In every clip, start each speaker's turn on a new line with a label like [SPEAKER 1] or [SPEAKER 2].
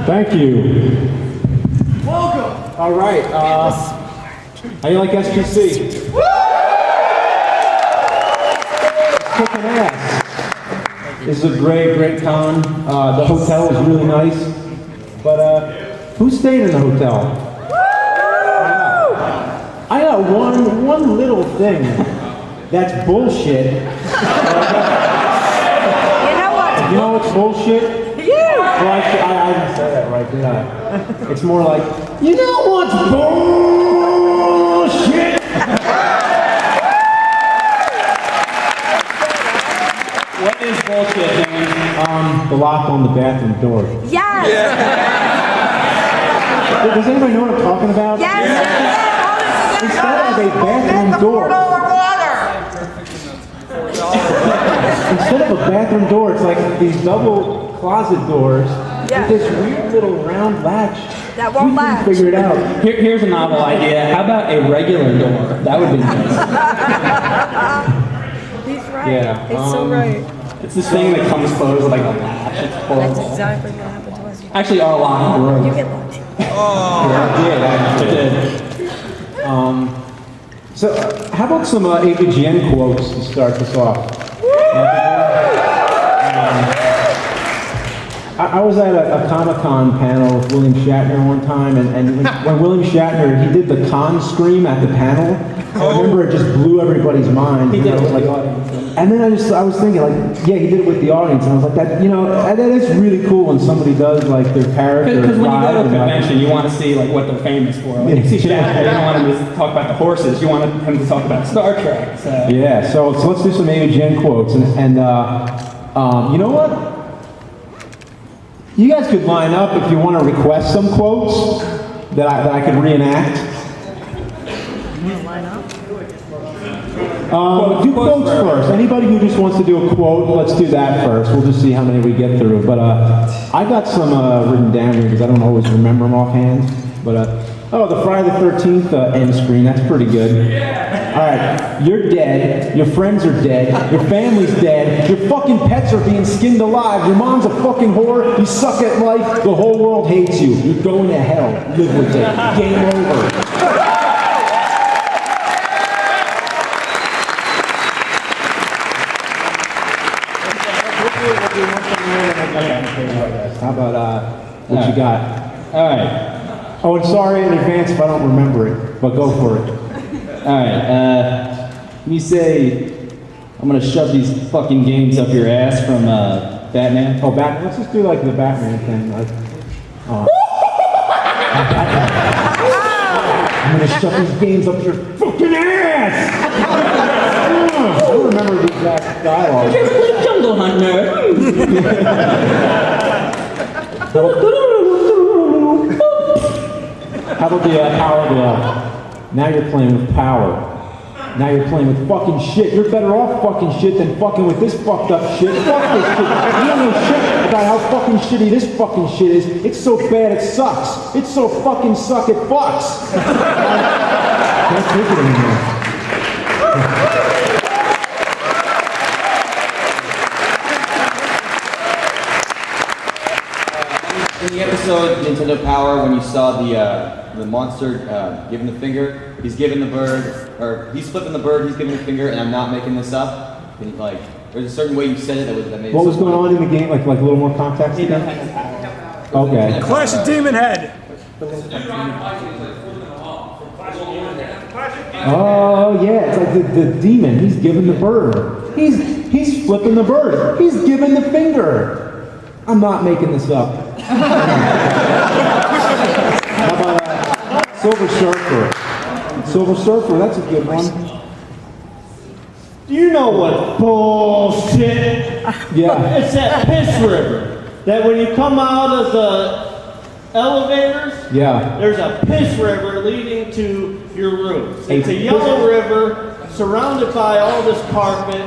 [SPEAKER 1] Thank you.
[SPEAKER 2] Welcome.
[SPEAKER 1] All right. How you like SGC? Kicking ass. This is a great con. The hotel is really nice. But who's staying in the hotel? I got one little thing that's bullshit. You know what's bullshit? Well, I didn't say that right, did I? It's more like, you know what's bullshit?
[SPEAKER 3] What is bullshit, man?
[SPEAKER 1] The lock on the bathroom door.
[SPEAKER 4] Yes!
[SPEAKER 1] Does anybody know what I'm talking about?
[SPEAKER 4] Yes!
[SPEAKER 1] Instead of a bathroom door. Instead of a bathroom door, it's like these double closet doors with this weird little round latch.
[SPEAKER 4] That won't latch.
[SPEAKER 1] We can figure it out.
[SPEAKER 3] Here's a novel idea. How about a regular door? That would be nice.
[SPEAKER 4] He's right.
[SPEAKER 1] Yeah,
[SPEAKER 4] He's so right.
[SPEAKER 3] It's this thing that comes closed with like a latch. It's horrible.
[SPEAKER 4] That's exactly what happened to us.
[SPEAKER 3] Actually, our lock broke.
[SPEAKER 4] You get locked.
[SPEAKER 1] It did. So, how about some AVGN quotes to start this off? I was at a Comic-Con panel with William Shatner one time, and when William Shatner, he did the con scream at the panel. I remember it just blew everybody's mind.
[SPEAKER 3] He did it with
[SPEAKER 1] like,
[SPEAKER 3] the audience.
[SPEAKER 1] and then I was thinking, like, yeah, he did it with the audience, and I was like, that is really cool when somebody does like their character.
[SPEAKER 3] Because when you go to a convention, you want to see like what they're famous for. Like, you see Shatner, you don't want him to talk about the horses. You want him to talk about Star Trek. So.
[SPEAKER 1] Yeah. So let's do some AVGN quotes, and you know what? You guys could line up if you want to request some quotes that I could reenact.
[SPEAKER 4] You want to line up?
[SPEAKER 1] Do quotes first. Anybody who just wants to do a quote, let's do that first. We'll just see how many we get through. But I got some written down here because I don't always remember them offhand. But the Friday the 13th end screen, that's pretty good. All right, you're dead, your friends are dead, your family's dead, your fucking pets are being skinned alive, your mom's a fucking whore, you suck at life, the whole world hates you, you're going to hell, live with it, game over. How about what you got?
[SPEAKER 3] All right.
[SPEAKER 1] Oh, and sorry in advance if I don't remember it, but go for it.
[SPEAKER 3] All right. You say, I'm going to shove these fucking games up your ass from Batman.
[SPEAKER 1] Oh, Batman. Let's just do like the Batman thing. Like, I'm going to shove these games up your fucking ass! I don't remember the exact dialogue.
[SPEAKER 3] Jungle Hunter.
[SPEAKER 1] How about the power glove? Now you're playing with power. Now you're playing with fucking shit. You're better off fucking shit than fucking with this fucked up shit. Fuck this shit. You don't know shit about how fucking shitty this fucking shit is. It's so bad it sucks. It's so fucking suck it fucks. Can't take it anymore.
[SPEAKER 5] In the episode Nintendo Power, when you saw the monster giving the finger, he's giving the bird, or he's flipping the bird, he's giving the finger, and I'm not making this up. And like, there's a certain way you said it that made it.
[SPEAKER 1] What was going on in the game? Like a little more context? Okay.
[SPEAKER 2] Clash of Demon Head.
[SPEAKER 1] Oh yeah, it's like the demon. He's giving the bird. He's flipping the bird. He's giving the finger. I'm not making this up. How about Silver Surfer? Silver Surfer, that's a good one.
[SPEAKER 6] Do you know what bullshit?
[SPEAKER 1] Yeah.
[SPEAKER 6] It's that piss river. That when you come out of the elevators,
[SPEAKER 1] Yeah.
[SPEAKER 6] there's a piss river leading to your rooms. It's a
[SPEAKER 1] Hey,
[SPEAKER 6] yellow river surrounded by all this carpet,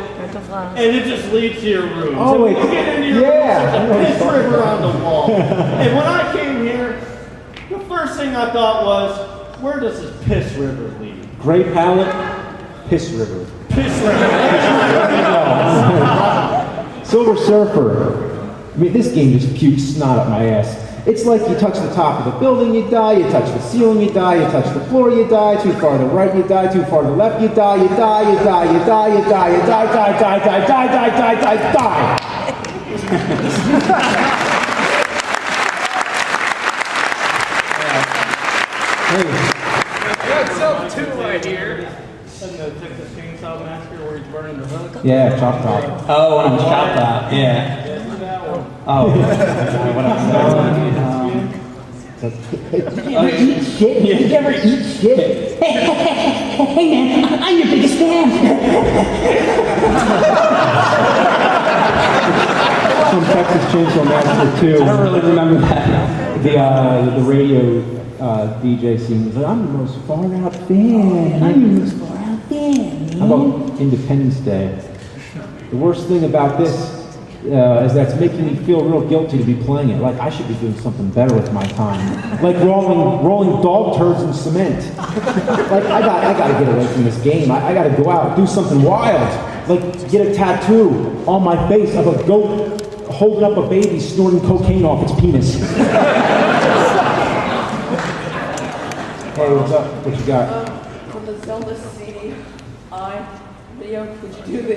[SPEAKER 6] and it just leads to your rooms.
[SPEAKER 1] Oh,
[SPEAKER 6] and when
[SPEAKER 1] wait.
[SPEAKER 6] you get into your
[SPEAKER 1] Yeah.
[SPEAKER 6] rooms, there's a piss river on the wall. And when I came here, the first thing I thought was, where does this piss river lead?
[SPEAKER 1] Gray palette, piss river.
[SPEAKER 6] Piss river.
[SPEAKER 1] Silver Surfer. I mean, this game just puked snot up my ass. It's like you touch the top of the building, you die, you touch the ceiling, you die, you touch the floor, you die, too far to the right, you die, too far to the left, you die, you die, you die, you die, you die, you die, die, die, die, die, die, die, die, die.
[SPEAKER 2] Godzilla 2 right here.
[SPEAKER 6] And the Texas Chainsaw Massacre where he's burning the hook.
[SPEAKER 1] Yeah, chop top.
[SPEAKER 3] Oh, when I'm chopped up, yeah. Oh, what else?
[SPEAKER 1] Did you ever eat shit? Did you ever eat shit? Hey man, I'm your biggest fan. From Texas Chainsaw Massacre 2.
[SPEAKER 3] I don't really remember that.
[SPEAKER 1] The radio DJ scene was like, I'm the most far out fan. I'm the most far out fan. How about Independence Day? The worst thing about this is that it's making me feel real guilty to be playing it. Like I should be doing something better with my time. Like rolling dog turds in cement. Like I gotta get away from this game. I gotta go out and do something wild. Like get a tattoo on my face of a goat holding up a baby snorting cocaine off its penis. Hey, what's up? What you got?
[SPEAKER 7] From the Zelda CD video, would you do the,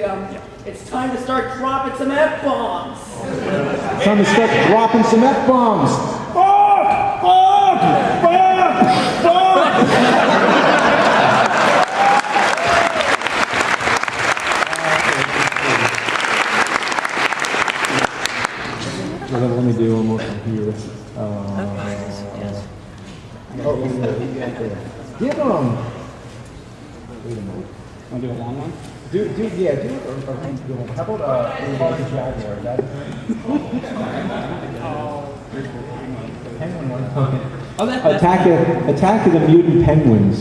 [SPEAKER 7] it's time to start dropping some F-bombs.
[SPEAKER 1] Time to start dropping some F-bombs. Fuck! Fuck! Fuck! Fuck! Let me do one more from here. Give them. Wait a minute.
[SPEAKER 3] Want to do a long one?
[SPEAKER 1] Do it. How about the Jaguar? Penguin one.
[SPEAKER 3] Oh, that's
[SPEAKER 1] Attack of the Mutant Penguins.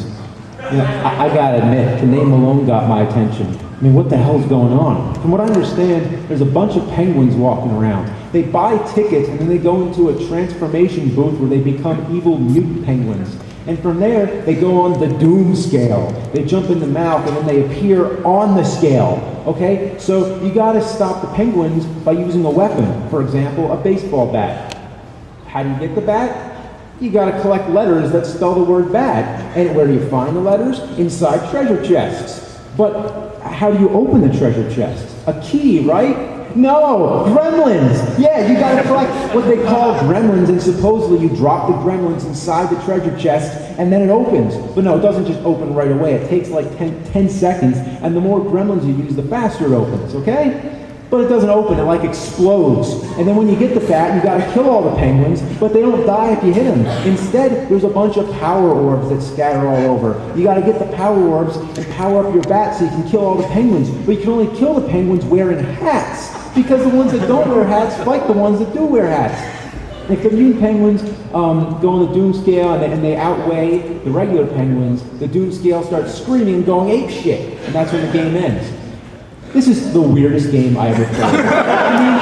[SPEAKER 1] You know, I gotta admit, the name alone got my attention. I mean, what the hell's going on? From what I understand, there's a bunch of penguins walking around. They buy tickets and then they go into a transformation booth where they become evil mutant penguins. And from there, they go on the doom scale. They jump in the mouth and then they appear on the scale. Okay? So you gotta stop the penguins by using a weapon. For example, a baseball bat. How do you get the bat? You gotta collect letters that spell the word bat. And where do you find the letters? Inside treasure chests. But how do you open the treasure chest? A key, right? No, gremlins. Yeah, you gotta collect what they call gremlins, and supposedly you drop the gremlins inside the treasure chest, and then it opens. But no, it doesn't just open right away. It takes like 10 seconds, and the more gremlins you use, the faster it opens, okay? But it doesn't open, it like explodes. And then when you get the bat, you gotta kill all the penguins, but they don't die if you hit them. Instead, there's a bunch of power orbs that scatter all over. You gotta get the power orbs and power up your bat so you can kill all the penguins. But you can only kill the penguins wearing hats, because the ones that don't wear hats fight the ones that do wear hats. If the mutant penguins go on the doom scale and they outweigh the regular penguins, the doom scale starts screaming and going ape shit, and that's when the game ends. This is the weirdest game I ever played. I mean,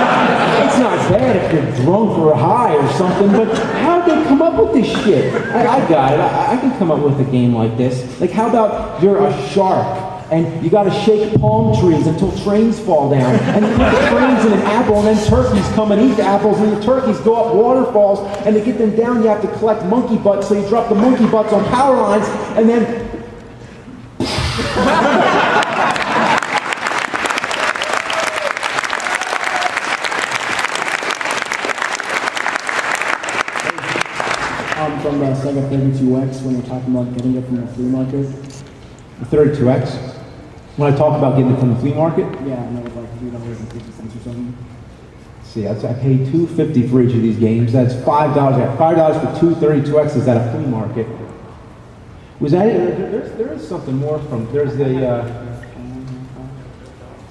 [SPEAKER 1] it's not bad if you're drunk or high or something, but how'd they come up with this shit? I got it. I can come up with a game like this. Like, how about you're a shark, and you gotta shake palm trees until trains fall down, and you put the trains in an apple, and then turkeys come and eat the apples, and the turkeys go up waterfalls, and to get them down, you have to collect monkey butts, so you drop the monkey butts on power lines, and then...
[SPEAKER 8] From the Sega 32X when we're talking about getting it from the flea market.
[SPEAKER 1] The 32X? When I talk about getting it from the flea market?
[SPEAKER 8] Yeah, and it was like $3.50 or something.
[SPEAKER 1] See, I paid $2.50 for each of these games. That's $5. I got $5 for two 32Xs at a flea market. Was that it? There is something more from, there's the,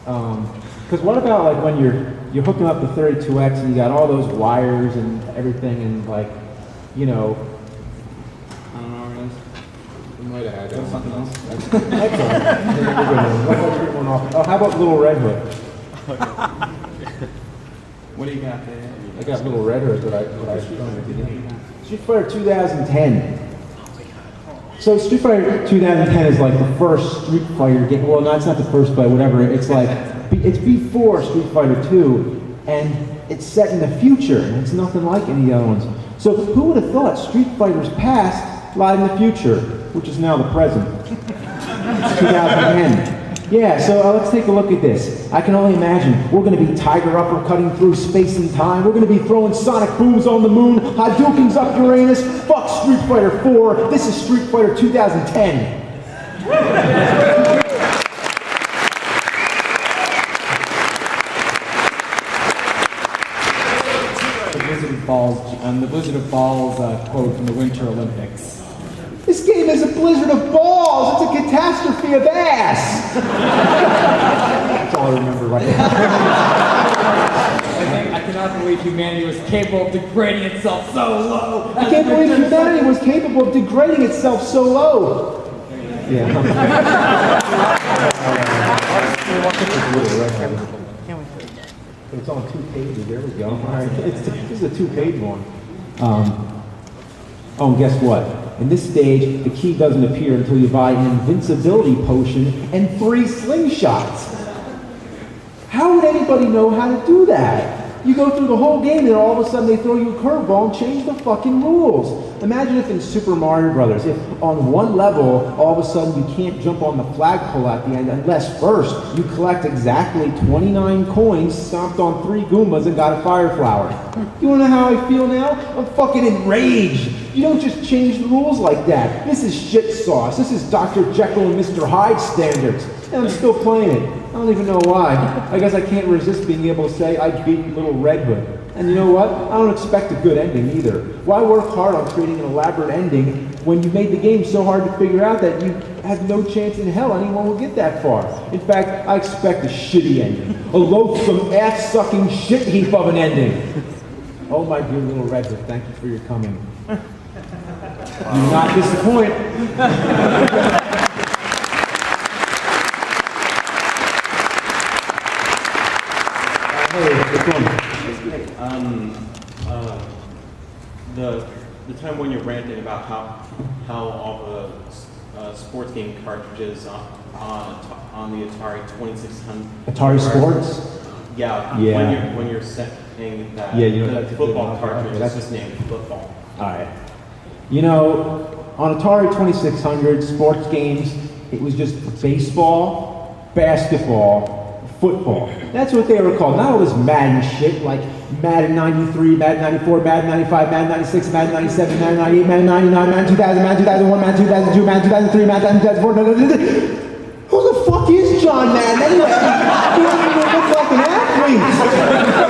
[SPEAKER 1] because what about like when you're hooking up the 32X and you got all those wires and everything and like, you know,
[SPEAKER 3] I don't know what it is.
[SPEAKER 1] we might have had that.
[SPEAKER 3] Something else.
[SPEAKER 1] Oh, how about Little Red Hood?
[SPEAKER 3] What do you got there?
[SPEAKER 1] I got Little Red Hood that I Street Fighter 2010. So Street Fighter 2010 is like the first Street Fighter game. Well, no, it's not the first, but whatever. It's like, it's before Street Fighter 2, and it's set in the future, and it's nothing like any of the other ones. So who would have thought Street Fighter's past lied in the future, which is now the present. 2010. Yeah, so let's take a look at this. I can only imagine we're going to be tiger uppercutting through space and time. We're going to be throwing sonic booms on the moon, Hadoukens up Uranus. Fuck Street Fighter 4. This is Street Fighter 2010.
[SPEAKER 8] The Blizzard of Balls quote from the Winter Olympics.
[SPEAKER 1] This game is a blizzard of balls. It's a catastrophe of ass. That's all I remember right now.
[SPEAKER 8] I cannot believe humanity was capable of degrading itself so low.
[SPEAKER 1] I can't believe humanity was capable of degrading itself so low. Yeah. It's on 2 pages. There we go. All right. This is a 2-page one. Oh, and guess what? In this stage, the key doesn't appear until you buy an invincibility potion and 3 slingshots. How would anybody know how to do that? You go through the whole game and all of a sudden they throw you a curveball and change the fucking rules. Imagine if in Super Mario Brothers, if on one level, all of a sudden you can't jump on the flagpole at the end unless first you collect exactly 29 coins, stomped on 3 Goombas, and got a fire flower. You wanna know how I feel now? I'm fucking enraged. You don't just change the rules like that. This is shit sauce. This is Dr. Jekyll and Mr. Hyde standards. And I'm still playing it. I don't even know why. I guess I can't resist being able to say I beat Little Red Hood. And you know what? I don't expect a good ending either. Why work hard on creating an elaborate ending when you made the game so hard to figure out that you had no chance in hell anyone would get that far? In fact, I expect a shitty ending. A loathsome, ass-sucking shit heap of an ending. Oh, my dear Little Red Hood, thank you for your coming. Do not disappoint.
[SPEAKER 9] The time when you're ranting about how all the sports game cartridges on the Atari 2600
[SPEAKER 1] Atari Sports?
[SPEAKER 9] Yeah. When you're saying that the football cartridge is just named football.
[SPEAKER 1] All right. You know, on Atari 2600 sports games, it was just baseball, basketball, football. That's what they were called. Not all this Madden shit like Madden 93, Madden 94, Madden 95, Madden 96, Madden 97, Madden 98, Madden 99, Madden 2000, Madden 2001, Madden 2002, Madden 2003, Madden 2004. Who the fuck is John Madden anyway? He doesn't even look like an athlete.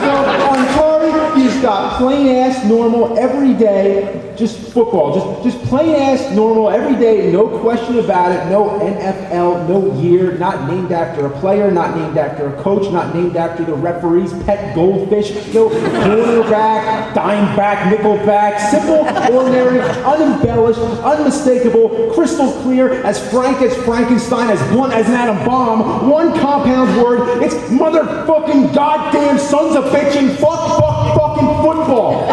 [SPEAKER 1] So on Atari, you just got plain ass, normal, everyday, just football. Just plain ass, normal, everyday, no question about it, no NFL, no year, not named after a player, not named after a coach, not named after the referee's pet goldfish, no cornerback, dime back, nickel back, simple, ordinary, unembellished, unmistakable, crystal clear, as frank as Frankenstein, as blunt as an atom bomb, one compound word, it's motherfucking goddamn sons of bitch and fucking football.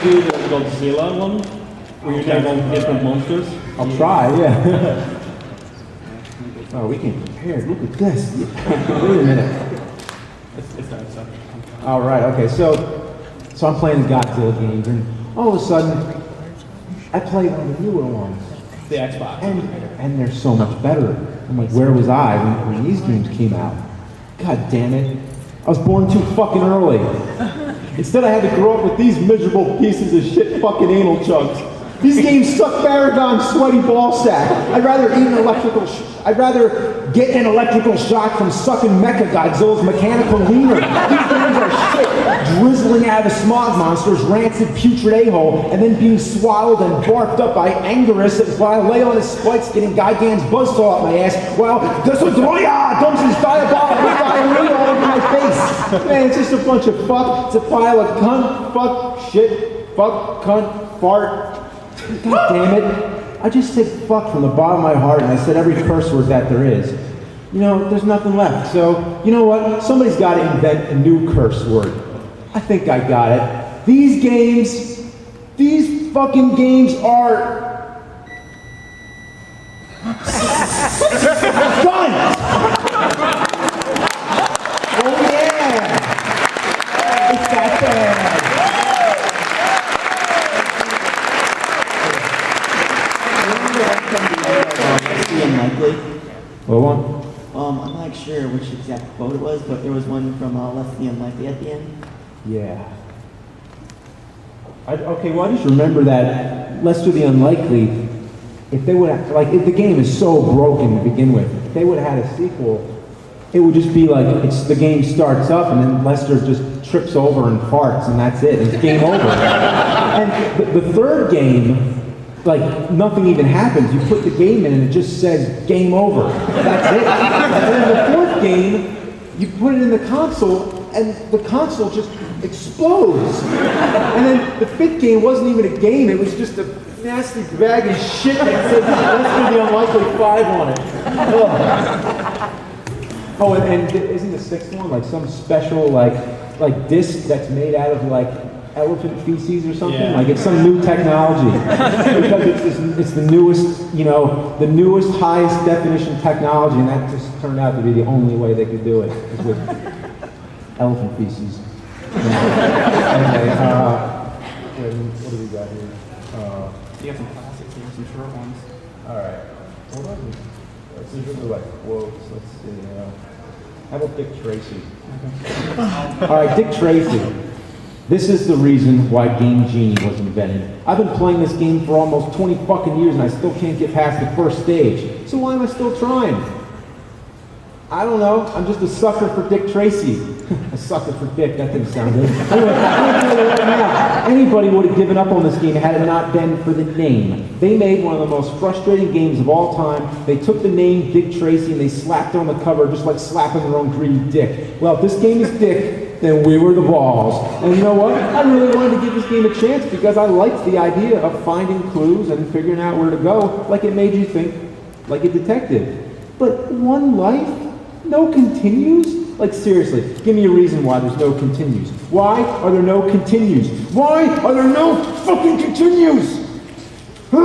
[SPEAKER 9] Do the Godzilla one, where you name all different monsters?
[SPEAKER 1] I'll try, yeah. Oh, we can compare. Look at this. Wait a minute. All right, okay, so I'm playing the Godzilla games, and all of a sudden, I play one of the newer ones.
[SPEAKER 9] The Xbox.
[SPEAKER 1] And they're so much better. I'm like, where was I when these games came out? God damn it. I was born too fucking early. Instead, I had to grow up with these miserable pieces of shit fucking anal chugs. These games suck Paragon's sweaty ball sack. I'd rather get an electrical shock from sucking Mecha Godzilla's mechanical wiener. These games are shit, drizzling out of a smog monster's rancid putrid a-hole, and then being swallowed and barfed up by Angerus while I lay on his spikes getting Gigan's buzzsaw up my ass while Desodroya dumps his diabolical diarrhea all over my face. Man, it's just a bunch of fuck. It's a pile of cunt, fuck, shit, fuck, cunt, fart. God damn it. I just said fuck from the bottom of my heart and I said every curse word that there is. You know, there's nothing left. So, you know what? Somebody's got to invent a new curse word. I think I got it. These fucking games are Done! Oh yeah! It's that bad.
[SPEAKER 10] The Unlikely.
[SPEAKER 1] What one?
[SPEAKER 10] I'm not sure which exact quote it was, but there was one from Less the Unlikely at the end.
[SPEAKER 1] Yeah. Okay, well I just remember that Less to the Unlikely, if they would have, like, if the game is so broken to begin with, if they would have had a sequel, it would just be like, the game starts up and then Lester just trips over and farts and that's it, it's game over. And the third game, like, nothing even happens. You put the game in and it just says game over. That's it. And then the fourth game, you put it in the console and the console just explodes. And then the fifth game wasn't even a game, it was just a nasty bag of shit that said Lester the Unlikely 5 on it. Ugh. Oh, and isn't the sixth one like some special like disc that's made out of like elephant feces or something?
[SPEAKER 3] Yeah.
[SPEAKER 1] Like it's some new technology because it's the newest, the newest highest definition technology, and that just turned out to be the only way they could do it is with elephant feces. Okay, what do we got here?
[SPEAKER 9] You got some classics here, some short ones.
[SPEAKER 1] All right. Hold on. Let's see like quotes. Let's see. How about Dick Tracy? All right, Dick Tracy. This is the reason why Game Genie was invented. I've been playing this game for almost 20 fucking years and I still can't get past the first stage. So why am I still trying? I don't know. I'm just a sucker for Dick Tracy. A sucker for Dick. That didn't sound good. Anyway, I'm gonna tell you right now, anybody would have given up on this game had it not been for the name. They made one of the most frustrating games of all time. They took the name Dick Tracy and they slapped it on the cover just like slapping their own greedy dick. Well, if this game is Dick, then we were the balls. And you know what? I really wanted to give this game a chance because I liked the idea of finding clues and figuring out where to go, like it made you think like a detective. But one life? No continues? Like seriously, give me a reason why there's no continues. Why are there no continues? Why are there no fucking continues? We'll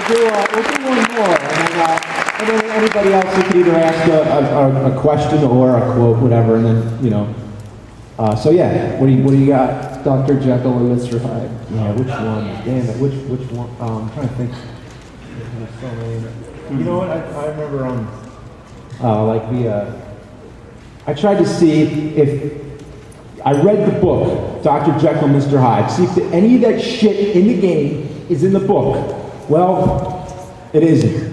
[SPEAKER 1] do one more, and then anybody else who can either ask a question or a quote, whatever, and then, so yeah, what do you got?
[SPEAKER 8] Dr. Jekyll and Mr. Hyde.
[SPEAKER 1] Yeah, which one? Damn it, which one? I'm trying to think. There's so many. You know what? I remember I tried to see if I read the book, Dr. Jekyll and Mr. Hyde, see if any of that shit in the game is in the book. Well, it isn't.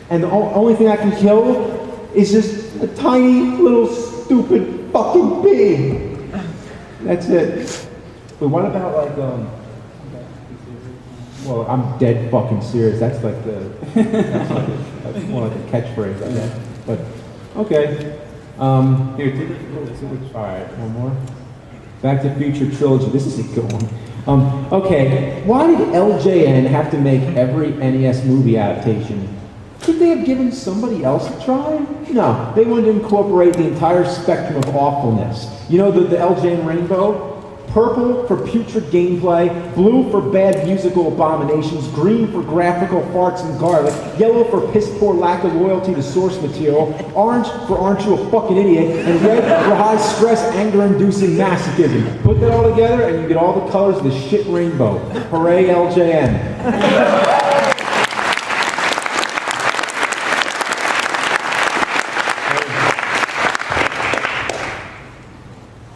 [SPEAKER 1] And the only thing I can kill is just a tiny little stupid fucking pig. That's it. But what about like well, I'm dead fucking serious. That's like that's more like a catchphrase, I guess. But okay. Here, all right, one more. Back to Future Trilogy. This is a good one. Okay, why did LJN have to make every NES movie adaptation? Could they have given somebody else a try? No, they wanted to incorporate the entire spectrum of awfulness. You know the LJN rainbow? Purple for putrid gameplay, blue for bad musical abominations, green for graphical farts and garlic, yellow for piss-poor lack of loyalty to source material, orange for aren't you a fucking idiot, and red for high-stress, anger-inducing masochism. Put that all together and you get all the colors of the shit rainbow. Hooray, LJN.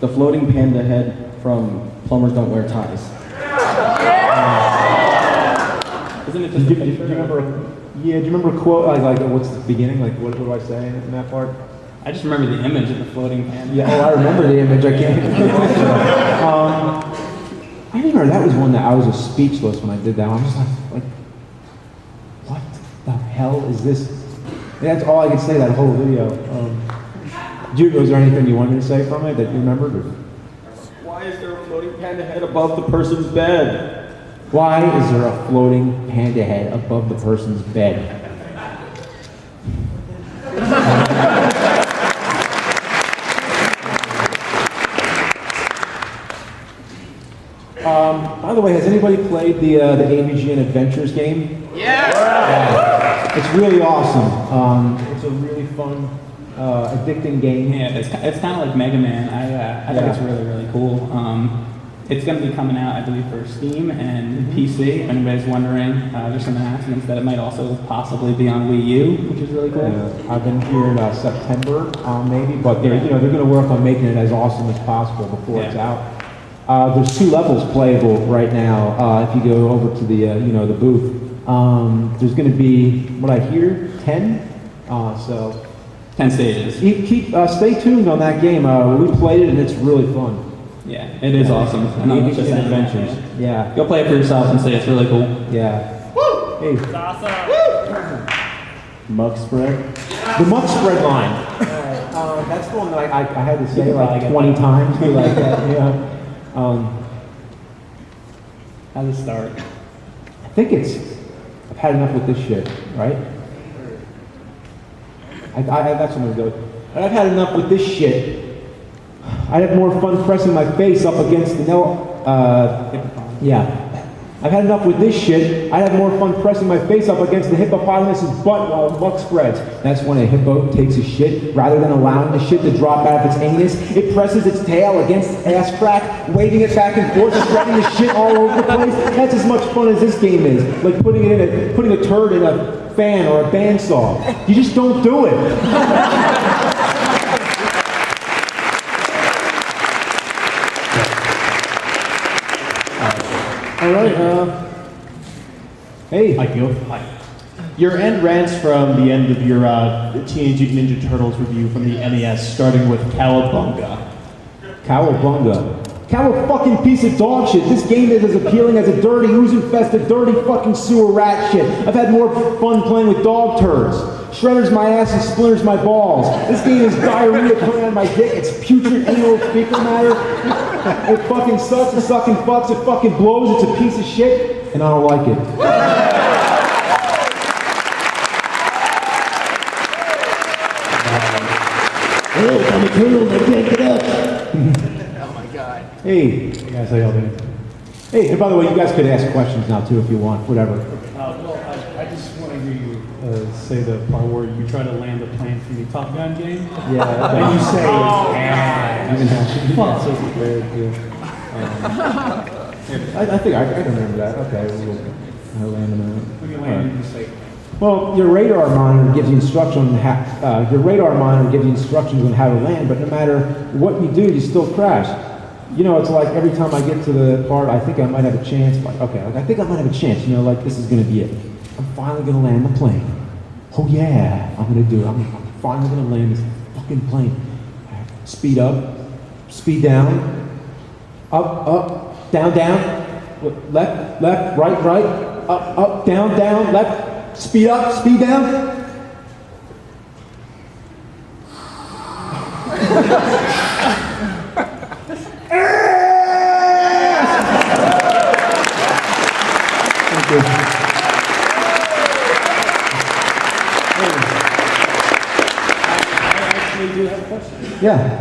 [SPEAKER 3] The floating panda head from Plumbers Don't Wear Ties. Isn't it just
[SPEAKER 1] Do you remember? Yeah, do you remember a quote? Like what's the beginning? Like what do I say in that part?
[SPEAKER 3] I just remember the image of the floating panda.
[SPEAKER 1] Yeah, I remember the image. I can't. I remember that was one that I was just speechless when I did that. I was just like, what the hell is this? And that's all I could say that whole video. Was there anything you wanted me to say from it that you remembered? Or?
[SPEAKER 3] Why is there a floating panda head above the person's bed?
[SPEAKER 1] Why is there a floating panda head above the person's bed? By By the way, has anybody played the AVGN Adventures game? Yeah. It's really awesome. It's a really fun, addicting game.
[SPEAKER 3] Yeah, it's kind of like Mega Man. I think it's really, really cool. It's going to be coming out, I believe, for Steam and PC. If anybody's wondering, there's some announcements that it might also possibly be on Wii U, which is really cool.
[SPEAKER 1] Yeah, I've been hearing September, maybe, but they're going to work on making it as awesome as possible before it's out. There's 2 levels playable right now. If you go over to the the booth, there's going to be what I hear 10. So
[SPEAKER 3] 10 stages.
[SPEAKER 1] Stay tuned on that game. We played it and it's really fun.
[SPEAKER 3] Yeah, it is awesome.
[SPEAKER 1] AVGN Adventures. Yeah.
[SPEAKER 3] Go play it for yourself and say it's really cool.
[SPEAKER 1] Yeah. Woo! Hey.
[SPEAKER 2] It's awesome.
[SPEAKER 8] Mug spread.
[SPEAKER 1] The Muck Spread line. That's the one that I had to say like 20 times. Like that. Yeah.
[SPEAKER 3] How does it start?
[SPEAKER 1] I think I've had enough with this shit, right? That's what I'm going to go. I've had enough with this shit. I'd have more fun pressing my face up against the yeah. I've had enough with this shit. I'd have more fun pressing my face up against the hippopotamus's butt while the muck spreads. That's when a hippo takes a shit. Rather than allowing the shit to drop out of its anus, it presses its tail against its ass crack, waving it back and forth, spreading the shit all over the place. That's as much fun as this game is. Like putting a turd in a fan or a bandsaw. You just don't do it. All right, hey.
[SPEAKER 8] Hi, Gil. Hi. Your end rants from the end of your Teenage Mutant Ninja Turtles review from the NES, starting with Cowabunga.
[SPEAKER 1] Cowabunga. Cow fucking piece of dog shit. This game is as appealing as a dirty, ooze-infested, dirty fucking sewer rat shit. I've had more fun playing with dog turds. Shredders my ass and splinters my balls. This game is diarrhea coming out of my dick. It's putrid anal fecal matter. It fucking sucks, it fucking fucks, it fucking blows, it's a piece of shit, and I don't like it.
[SPEAKER 10] Oh, I'm a turtle, I can't get up.
[SPEAKER 2] Oh my god.
[SPEAKER 1] Hey. Hey guys, how y'all doing? Hey, and by the way, you guys could ask questions now too if you want, whatever.
[SPEAKER 11] Well, I just want to hear you say the part where you try to land a plane from the Top Gun game.
[SPEAKER 1] Yeah.
[SPEAKER 11] And you say,
[SPEAKER 1] Fuck. So prepared, I think I can remember that. Okay, I'll land them out.
[SPEAKER 11] when you land, you say,
[SPEAKER 1] Well, your radar monitor gives you instructions on how to land, but no matter what you do, you still crash. You know, it's like every time I get to the part, I think I might have a chance. Like, okay, I think I might have a chance. You know, like this is going to be it. I'm finally going to land the plane. Oh yeah, I'm going to do it. I'm finally going to land this fucking plane. Speed up, speed down, up, down, left, right, up, down, left, speed up, speed down. Yeah.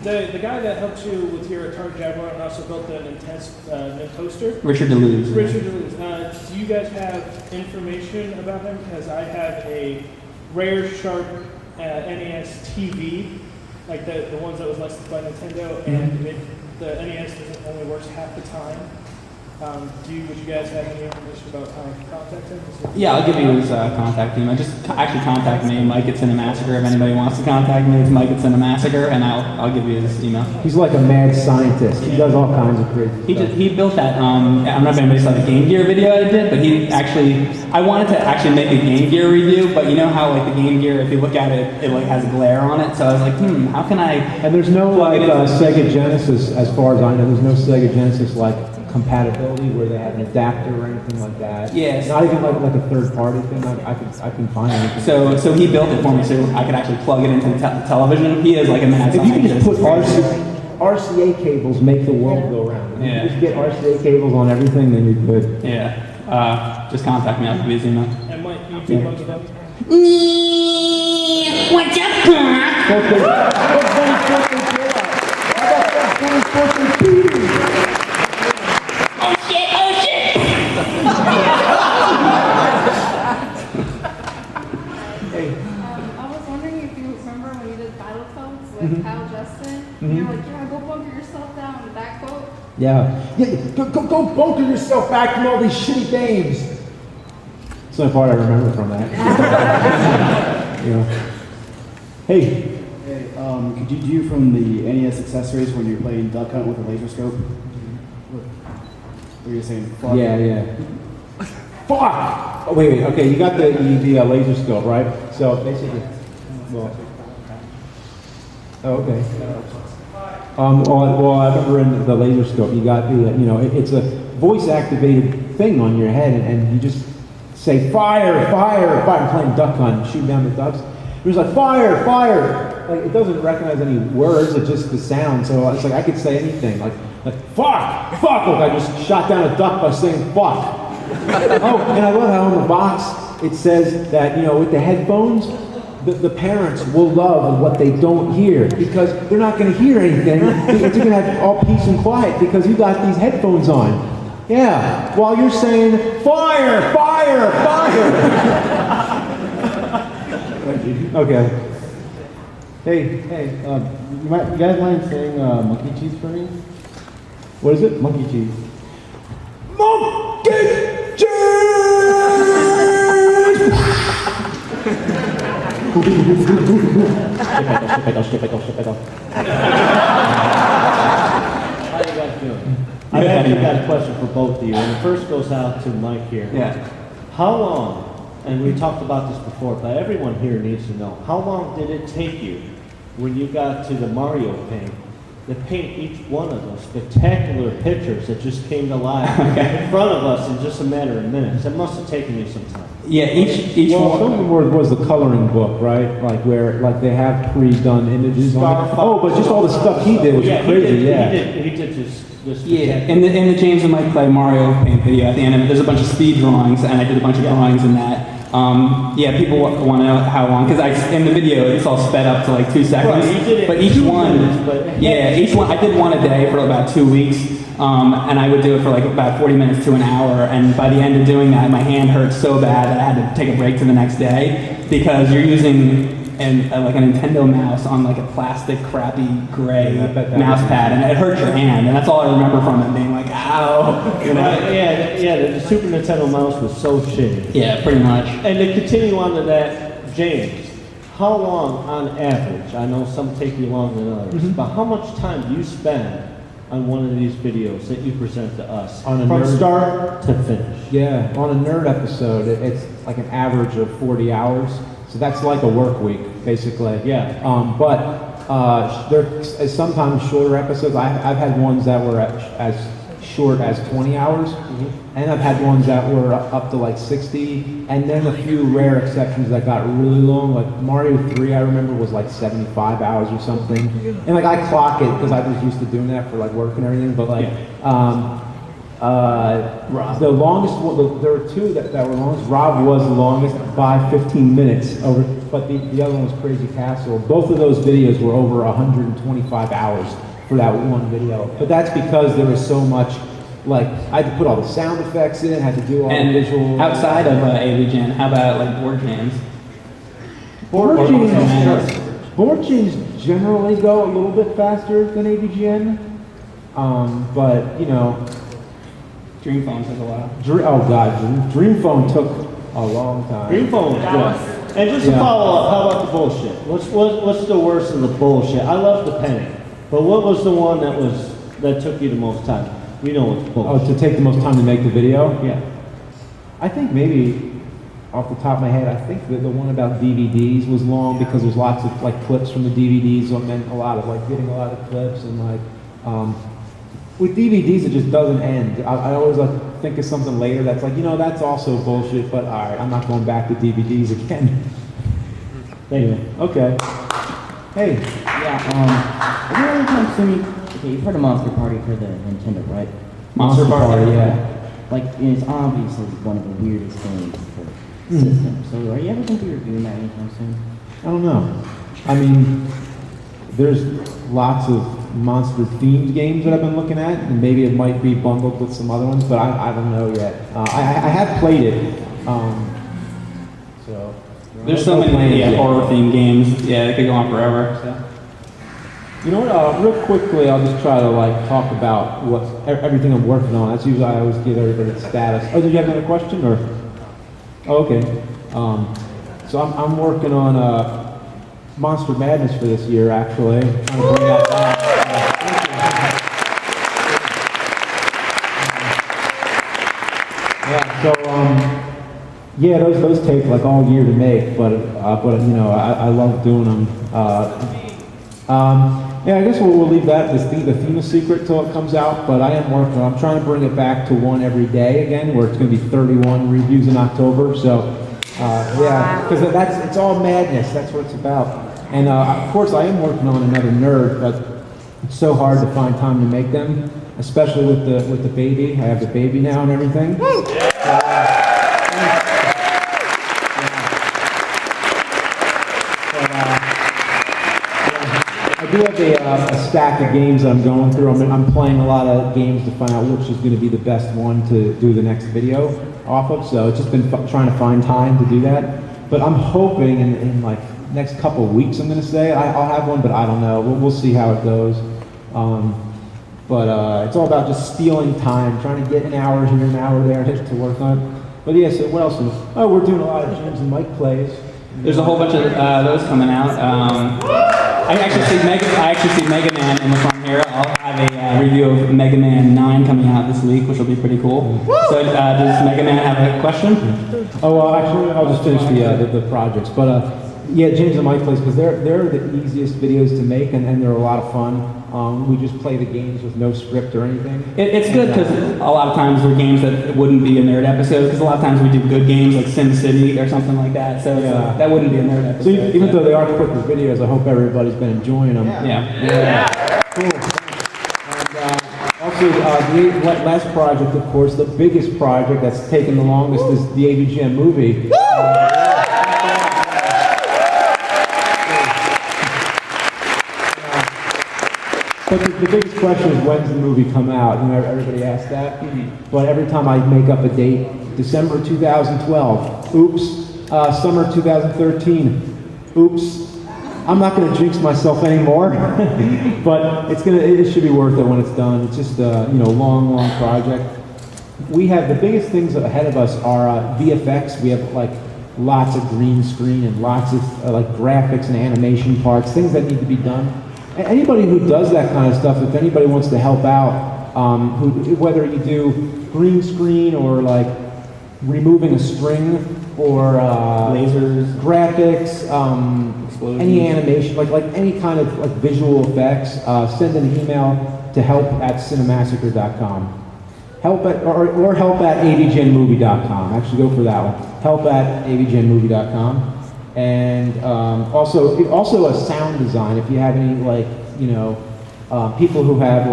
[SPEAKER 11] The guy that helped you with your Atari Jaguar and also built the Nintendo toaster.
[SPEAKER 3] Richard DeLuz.
[SPEAKER 11] Richard DeLuz. Do you guys have information about him? Because I have a rare sharp NES TV, like the ones that was licensed by Nintendo, and the NES only works half the time. Would you guys have any information about how to contact him?
[SPEAKER 3] Yeah, I'll give you his contact email. Just actually contact me, Mike at Cinemassacre. If anybody wants to contact me, it's Mike at Cinemassacre, and I'll give you his email.
[SPEAKER 1] He's like a mad scientist. He does all kinds of crazy stuff.
[SPEAKER 3] He built that. I'm not if anybody saw the Game Gear video I did, but I wanted to actually make a Game Gear review, but you know how like the Game Gear, if you look at it, it like has a glare on it. So I was like, how can I?
[SPEAKER 1] And there's no like Sega Genesis, as far as I know, there's no Sega Genesis like compatibility where they have an adapter or anything like that.
[SPEAKER 3] Yes.
[SPEAKER 1] Not even like a third party thing. I can find anything.
[SPEAKER 3] So he built it for me, so I could actually plug it into the television. He is like a mad
[SPEAKER 1] If you can just put
[SPEAKER 3] scientist.
[SPEAKER 1] RCA cables, make the world go round. If
[SPEAKER 3] Yeah.
[SPEAKER 1] you just get RCA cables on everything, then you're good.
[SPEAKER 3] Yeah. Just contact me. I'll give you his email.
[SPEAKER 11] And Mike, you keep bugs about it?
[SPEAKER 12] What's up, Pop?
[SPEAKER 1] Okay. Yeah. Go bunker yourself back from all these shitty games. That's the only part I remember from that. You know. Hey.
[SPEAKER 12] Hey, could you do from the NES accessories when you're playing duck hunt with a laser scope? Were you saying fuck?
[SPEAKER 1] Yeah. Fuck! Oh, wait. Okay, you got the laser scope, right? So basically, well. Oh, okay. Well, I remember in the laser scope, you got the, it's a voice-activated thing on your head, and you just say fire, fire, fire. I'm playing duck hunt, shoot down the ducks. It was like fire, fire. Like it doesn't recognize any words, it's just the sound. So it's like I could say anything, like fuck, fuck. Look, I just shot down a duck by saying fuck. Oh, and I love how on the box it says that with the headphones, the parents will love what they don't hear because they're not going to hear anything. They're going to have all peace and quiet because you got these headphones on. Yeah, while you're saying fire, fire, fire. Okay. Hey,
[SPEAKER 8] you guys mind saying monkey cheese for me?
[SPEAKER 1] What is it?
[SPEAKER 8] Monkey cheese.
[SPEAKER 1] Monkey cheese!
[SPEAKER 6] How you guys doing? I've actually got a question for both of you, and the first goes out to Mike here.
[SPEAKER 3] Yeah.
[SPEAKER 6] How long, and we talked about this before, but everyone here needs to know, how long did it take you when you got to the Mario paint to paint each one of those spectacular pictures that just came to life in front of us in just a matter of minutes? It must have taken you some time.
[SPEAKER 3] Yeah, each
[SPEAKER 1] Well,
[SPEAKER 3] one.
[SPEAKER 1] some of them was the coloring book, right? Like where they have pre-done images on it. Oh, but just all the stuff he did was crazy.
[SPEAKER 6] He did just
[SPEAKER 3] Yeah, in the James and Mike Play Mario Paint video at the end of it, there's a bunch of speed drawings, and I did a bunch of drawings in that. People want to know how long, because in the video it's all sped up to like 2 seconds.
[SPEAKER 6] Right, you did it
[SPEAKER 3] but
[SPEAKER 6] in
[SPEAKER 3] each
[SPEAKER 6] 2
[SPEAKER 3] one,
[SPEAKER 6] minutes, but-
[SPEAKER 3] each one, I did one a day for about 2 weeks, and I would do it for like about 40 minutes to an hour, and by the end of doing that, my hand hurt so bad that I had to take a break to the next day, because you're using like a Nintendo mouse on like a plastic crappy gray mouse pad, and it hurts your hand, and that's all I remember from it, being like, ow, you know?
[SPEAKER 6] The Super Nintendo mouse was so shitty.
[SPEAKER 3] Yeah, pretty much.
[SPEAKER 6] And to continue on to that, James, how long on average, I know some take you longer than others, but how much time do you spend on one of these videos that you present to us from start to finish?
[SPEAKER 1] Yeah, on a nerd episode, it's like an average of 40 hours. So that's like a work week, basically.
[SPEAKER 6] Yeah.
[SPEAKER 1] There's sometimes shorter episodes. I've had ones that were as short as 20 hours, and I've had ones that were up to like 60, and then a few rare exceptions that got really long. Like Mario 3, I remember was like 75 hours or something. And like I clock it because I was used to doing that for like work and everything. But like, the longest one, there were two that were longest. Rob was the longest by 15 minutes over, but the other one was Crazy Castle. Both of those videos were over 125 hours for that one video. But that's because there was so much, like, I had to put all the sound effects in, had to do all the visual.
[SPEAKER 3] Outside of AVGN, how about like board games?
[SPEAKER 1] Board games generally go a little bit faster than AVGN, but
[SPEAKER 3] Dream Phone took a while.
[SPEAKER 1] Dream Phone took a long time.
[SPEAKER 6] Dream Phone was good. And just to follow up, how about the bullshit? What's the worst of the bullshit? I love the penny, but what was the one that took you the most time? We know it's bullshit.
[SPEAKER 1] Oh, to take the most time to make the video?
[SPEAKER 6] Yeah.
[SPEAKER 1] I think maybe, off the top of my head, I think that the one about DVDs was long because there's lots of like clips from the DVDs, so it meant a lot of like getting a lot of clips and like, with DVDs it just doesn't end. I always like think of something later that's like, that's also bullshit, but alright, I'm not going back to DVDs again. Anyway, okay. Hey.
[SPEAKER 10] Yeah, anytime soon, okay, you've heard of Monster Party for the Nintendo, right?
[SPEAKER 1] Monster Party, yeah.
[SPEAKER 10] Like, it's obviously one of the weirdest things for the system. So are you ever going to be reviewing that anytime soon?
[SPEAKER 1] I don't know. I mean, there's lots of monster-themed games that I've been looking at, and maybe it might be bundled with some other ones, but I don't know yet. I have played it, so...
[SPEAKER 3] There's so many horror-themed games, they could go on forever, so...
[SPEAKER 1] You know what? Real quickly, I'll just try to like talk about what everything I'm working on. That's usually I always give everybody status. Oh, did you have another question or? Oh, okay. So I'm working on Monster Madness for this year, actually. Trying to bring that back. Yeah. So yeah, those take like all year to make, but you know I love doing them. Yeah, I guess we'll leave that, the theme is secret till it comes out, but I am working on it. I'm trying to bring it back to one every day again, where it's going to be 31 reviews in October, so, yeah, because it's all madness, that's what it's about. And, of course, I am working on another nerd, but it's so hard to find time to make them, especially with the baby. I have the baby now and everything. I do have a stack of games that I'm going through. I'm playing a lot of games to find out which is going to be the best one to do the next video off of. So it's just been trying to find time to do that. But I'm hoping in like next couple of weeks, I'm going to say I'll have one, but I don't know. We'll see how it goes. But it's all about just stealing time, trying to get an hour here, an hour there to work on it. But yeah, so what else? Oh, we're doing a lot of James and Mike plays.
[SPEAKER 3] There's a whole bunch of those coming out. I actually see Mega Man in the front here. I'll have a review of Mega Man 9 coming out this week, which will be pretty cool. So does Mega Man have a question?
[SPEAKER 1] Oh, well, actually, I'll just finish the projects. But yeah, James and Mike plays, because they're the easiest videos to make, and they're a lot of fun. We just play the games with no script or anything.
[SPEAKER 3] It's good because a lot of times they're games that wouldn't be a nerd episode, because a lot of times we do good games like Sim City or something like that, so that wouldn't be a nerd episode.
[SPEAKER 1] So even though they are quicker videos, I hope everybody's been enjoying them.
[SPEAKER 3] Yeah.
[SPEAKER 1] Cool. And also, the last project, of course, the biggest project that's taken the longest is the AVGN movie. But the biggest question is, when's the movie come out? You know, everybody asks that. But every time I make up a date, December 2012, oops, summer 2013, oops. I'm not going to jinx myself anymore, but it should be worth it when it's done. It's just a long project. We have the biggest things ahead of us are VFX. We have like lots of green screen and lots of like graphics and animation parts, things that need to be done. Anybody who does that kind of stuff, if anybody wants to help out, whether you do green screen or like removing a string or
[SPEAKER 3] lasers,
[SPEAKER 1] graphics, any animation, like any kind of like visual effects, send an email to help@cinemassacre.com. Help at avgnmovie.com. Actually, go for that one. help@avgnmovie.com. And also a sound design. If you have any people who have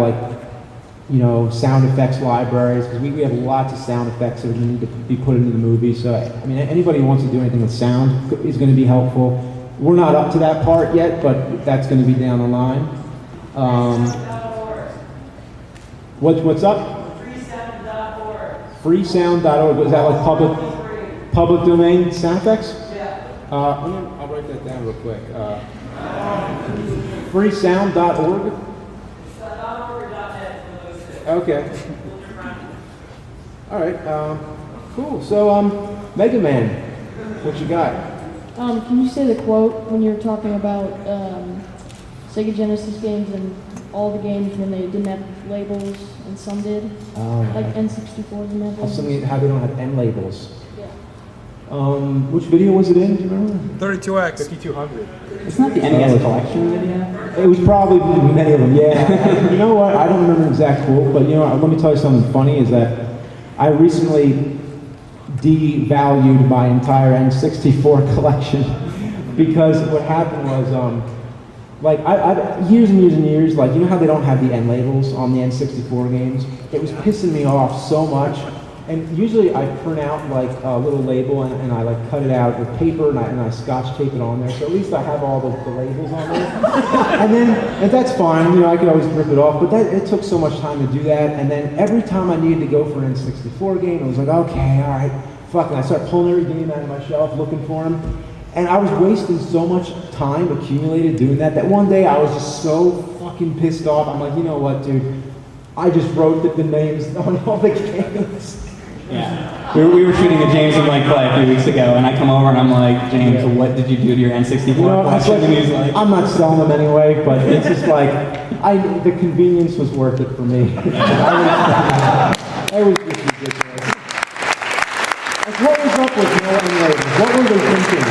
[SPEAKER 1] sound effects libraries, because we have lots of sound effects that need to be put into the movie. So I mean, anybody who wants to do anything with sound is going to be helpful. We're not up to that part yet, but that's going to be down the line. What's up? Freesound.org. Is that like public domain sound effects? I'll write that down real quick. Freesound.org? Okay. All right. Cool. So, Mega Man, what you got?
[SPEAKER 13] Can you say the quote when you were talking about Sega Genesis games and all the games when they didn't have labels and some did? Like N64 didn't have labels?
[SPEAKER 1] How they don't have N labels. Which video was it in? Do you remember?
[SPEAKER 2] 32X.
[SPEAKER 1] 5200.
[SPEAKER 3] It's not the NES collection video.
[SPEAKER 1] It was probably many of them, yeah. You know what? I don't remember an exact quote, but let me tell you something funny is that I recently devalued my entire N64 collection because what happened was, I years and years and years, you know how they don't have the N labels on the N64 games? It was pissing me off so much. And usually I print out a little label and I cut it out with paper and I scotch tape it on there, so at least I have all the labels on there. and that's fine, I could always rip it off, but it took so much time to do that. And then every time I needed to go for an N64 game, I was like, okay, all right, fuck. And I started pulling every game out of my shelf looking for them. And I was wasting so much time accumulated doing that one day I was just so fucking pissed off. I'm like, you know what, dude? I just wrote the names on all the games.
[SPEAKER 3] Yeah. We were shooting a James and Mike play a few weeks ago, and I come over and I'm like, James, what did you do to your N64
[SPEAKER 1] You know,
[SPEAKER 3] collection? And he's like,
[SPEAKER 1] I'm not selling them anyway, but it's just like, the convenience was worth it for me. It was just ridiculous. Like, what was up with no one labels? What were they thinking?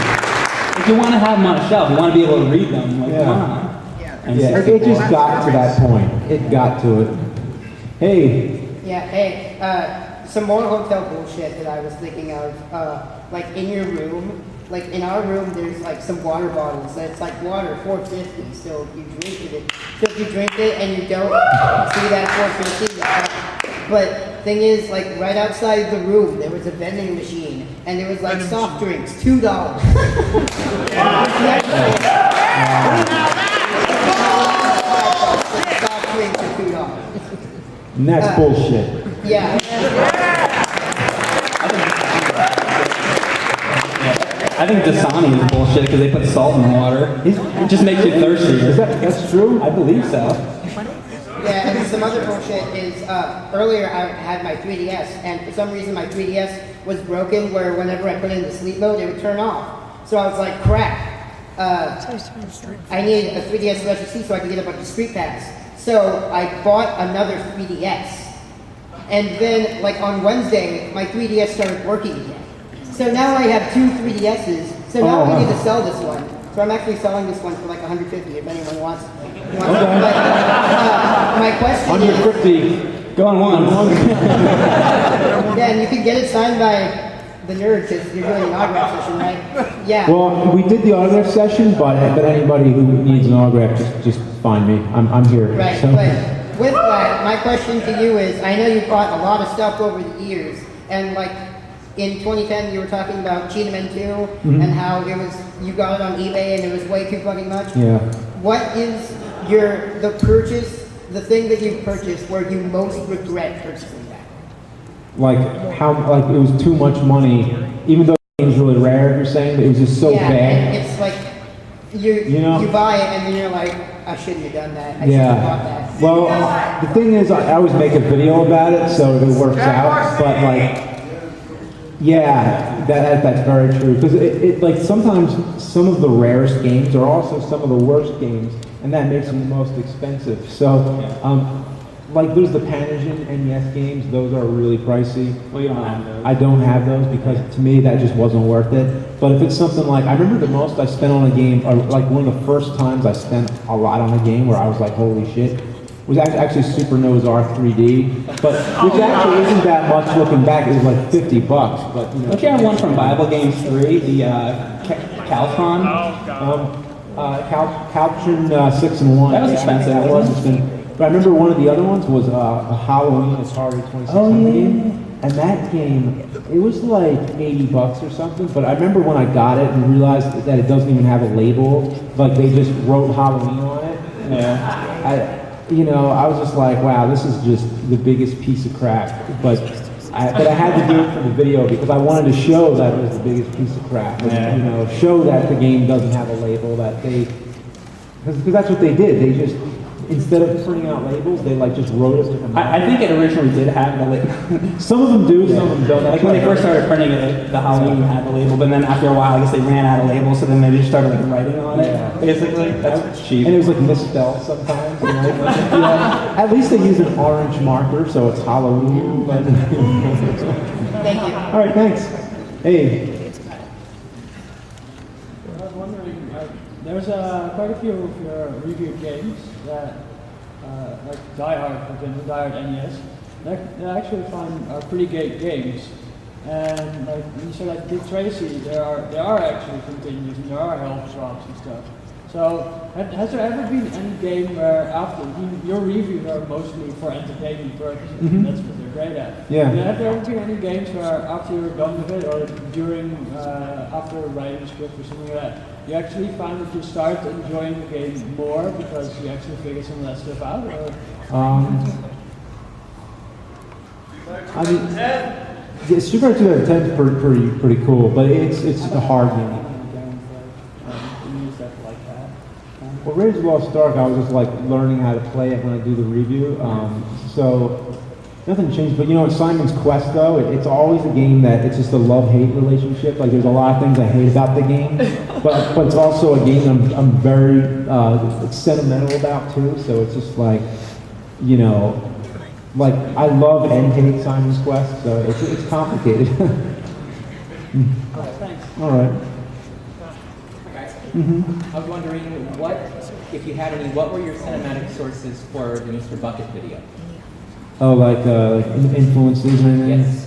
[SPEAKER 3] if you want to have them on a shelf, you want to be able to read them. Like, come on. And
[SPEAKER 1] Yeah, it just got to that point. It got to it. Hey.
[SPEAKER 14] Yeah, hey, some more hotel bullshit that I was thinking of. Like in your room, like in our room, there's like some water bottles. That's like water, $4.50. So if you drink it, and you don't see that $4.50. But thing is, like right outside the room, there was a vending machine, and there was like soft drinks, $2. Soft drinks are $2.
[SPEAKER 1] And that's bullshit.
[SPEAKER 14] Yeah.
[SPEAKER 3] I think Dasani is bullshit because they put salt in the water. It just makes you thirsty.
[SPEAKER 1] That's true?
[SPEAKER 3] I believe so.
[SPEAKER 14] Yeah, and some other bullshit is, earlier I had my 3DS, and for some reason my 3DS was broken where whenever I put it into sleep mode, it would turn off. So I was like, crap, I need a 3DS SGC so I can get a bunch of Street Pass. So I bought another 3DS. And then, like on Wednesday, my 3DS started working again. So now I have two 3DSs. So now I need to sell this one. So I'm actually selling this one for like $150 if anyone wants it. But, my question is...
[SPEAKER 3] $150. Go on one.
[SPEAKER 14] Yeah, and you can get it signed by the nerd because you're doing an autograph session, right? Yeah.
[SPEAKER 1] Well, we did the autograph session, but anybody who needs an autograph, just find me. I'm here.
[SPEAKER 14] Right,
[SPEAKER 1] so.
[SPEAKER 14] but with that, my question to you is, I know you've bought a lot of stuff over the years, and like in 2010 you were talking about Cheetah Men 2, and how it was, you got it on eBay and it was way too fucking much.
[SPEAKER 1] Yeah.
[SPEAKER 14] What is the thing that you purchased where you most regret purchasing that?
[SPEAKER 1] Like it was too much money, even though it was really rare, you're saying, but it was just so
[SPEAKER 14] Yeah,
[SPEAKER 1] bad.
[SPEAKER 14] and it's like, you buy it and then you're like, I shouldn't have done that. I shouldn't have bought that.
[SPEAKER 1] Well, the thing is, I always make a video about it, so it works out. But like, yeah, that's very true. Because it like sometimes some of the rarest games are also some of the worst games, and that makes them the most expensive. So, like there's the Panagen NES games; those are really pricey.
[SPEAKER 3] Well, you don't have those.
[SPEAKER 1] I don't have those because to me that just wasn't worth it. But if it's something like, I remember the most I spent on a game, or like one of the first times I spent a lot on a game where I was like, holy shit, was actually Super Nose R3D, but which actually isn't that much looking back. It was like $50, but you know.
[SPEAKER 3] Don't you have one from Bible Games 3, the Caltron?
[SPEAKER 1] Caltron 6 and 1.
[SPEAKER 3] That was expensive.
[SPEAKER 1] That was expensive. But I remember one of the other ones was a Halloween Atari 2600 game. And that game, it was like $80 or something. But I remember when I got it and realized that it doesn't even have a label. Like they just wrote Halloween on it. Yeah. I was just like, wow, this is just the biggest piece of crap. But I had to do it for the video because I wanted to show that it was the biggest piece of crap. And, show that the game doesn't have a label, that because that's what they did. They just, instead of printing out labels, they like just wrote it.
[SPEAKER 3] I think it originally did have the label.
[SPEAKER 1] Some of them do, some of them don't.
[SPEAKER 3] Like when they first started printing it, the Halloween had the label, but then after a while, I guess they ran out of labels, so then they just started like writing on it. Basically, that's cheap.
[SPEAKER 1] And it was like misspelled sometimes. At least they use an orange marker, so it's Halloween. But
[SPEAKER 14] Thank you.
[SPEAKER 1] All right, thanks. Hey.
[SPEAKER 11] I was wondering, there's quite a few of your reviewed games that, like Die Hard, for example, Die Hard NES, that I actually find are pretty great games. And like when you say like Dick Tracy, there are actually continues and there are health drops and stuff. So has there ever been any game where after your reviews are mostly for entertainment purposes, and that's what they're great at.
[SPEAKER 1] Yeah.
[SPEAKER 11] Have there ever been any games where after you're done with it or during after writing a script or something like that, you actually find that you start enjoying the game more because you actually figure some of that stuff out? Or?
[SPEAKER 1] I mean, Street Fighter 2010 is pretty cool, but it's a hard game. Well, Raiders of the Lost Ark, I was just like learning how to play it when I do the review. So nothing changed. But you know, Simon's Quest though, it's always a game that it's just a love-hate relationship. Like there's a lot of things I hate about the game, but it's also a game I'm very it's sentimental about too. So it's just like, you know, like I love and hate Simon's Quest. So it's complicated.
[SPEAKER 15] Thanks.
[SPEAKER 1] All right.
[SPEAKER 15] I was wondering what, if you had any, what were your cinematic sources for the Mr. Bucket video?
[SPEAKER 1] Oh, like influences or anything?
[SPEAKER 15] Yes.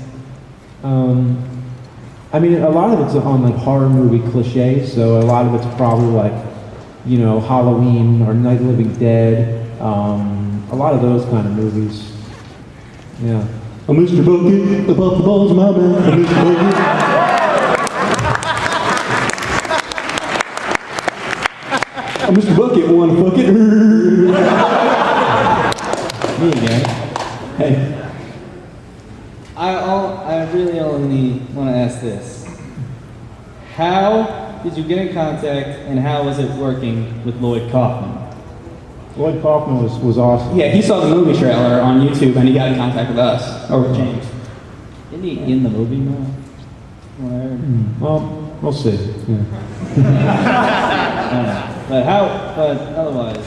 [SPEAKER 1] I mean, a lot of it's on like horror movie cliches, so a lot of it's probably like, you know, Halloween or Night of the Living Dead, a lot of those kind of movies. Yeah.
[SPEAKER 8] Oh, Mr. Bucket, above the balls, my man. Mr. Bucket. Oh, Mr. Bucket, wanna fuck it?
[SPEAKER 3] Me again. Hey. I really only want to ask this. How did you get in contact and how was it working with Lloyd Kaufman?
[SPEAKER 1] Lloyd Kaufman was awesome.
[SPEAKER 3] Yeah, he saw the movie trailer on YouTube and he got in contact with us, or with James.
[SPEAKER 10] Isn't he in the movie now?
[SPEAKER 1] Well, we'll see. Yeah.
[SPEAKER 3] But otherwise,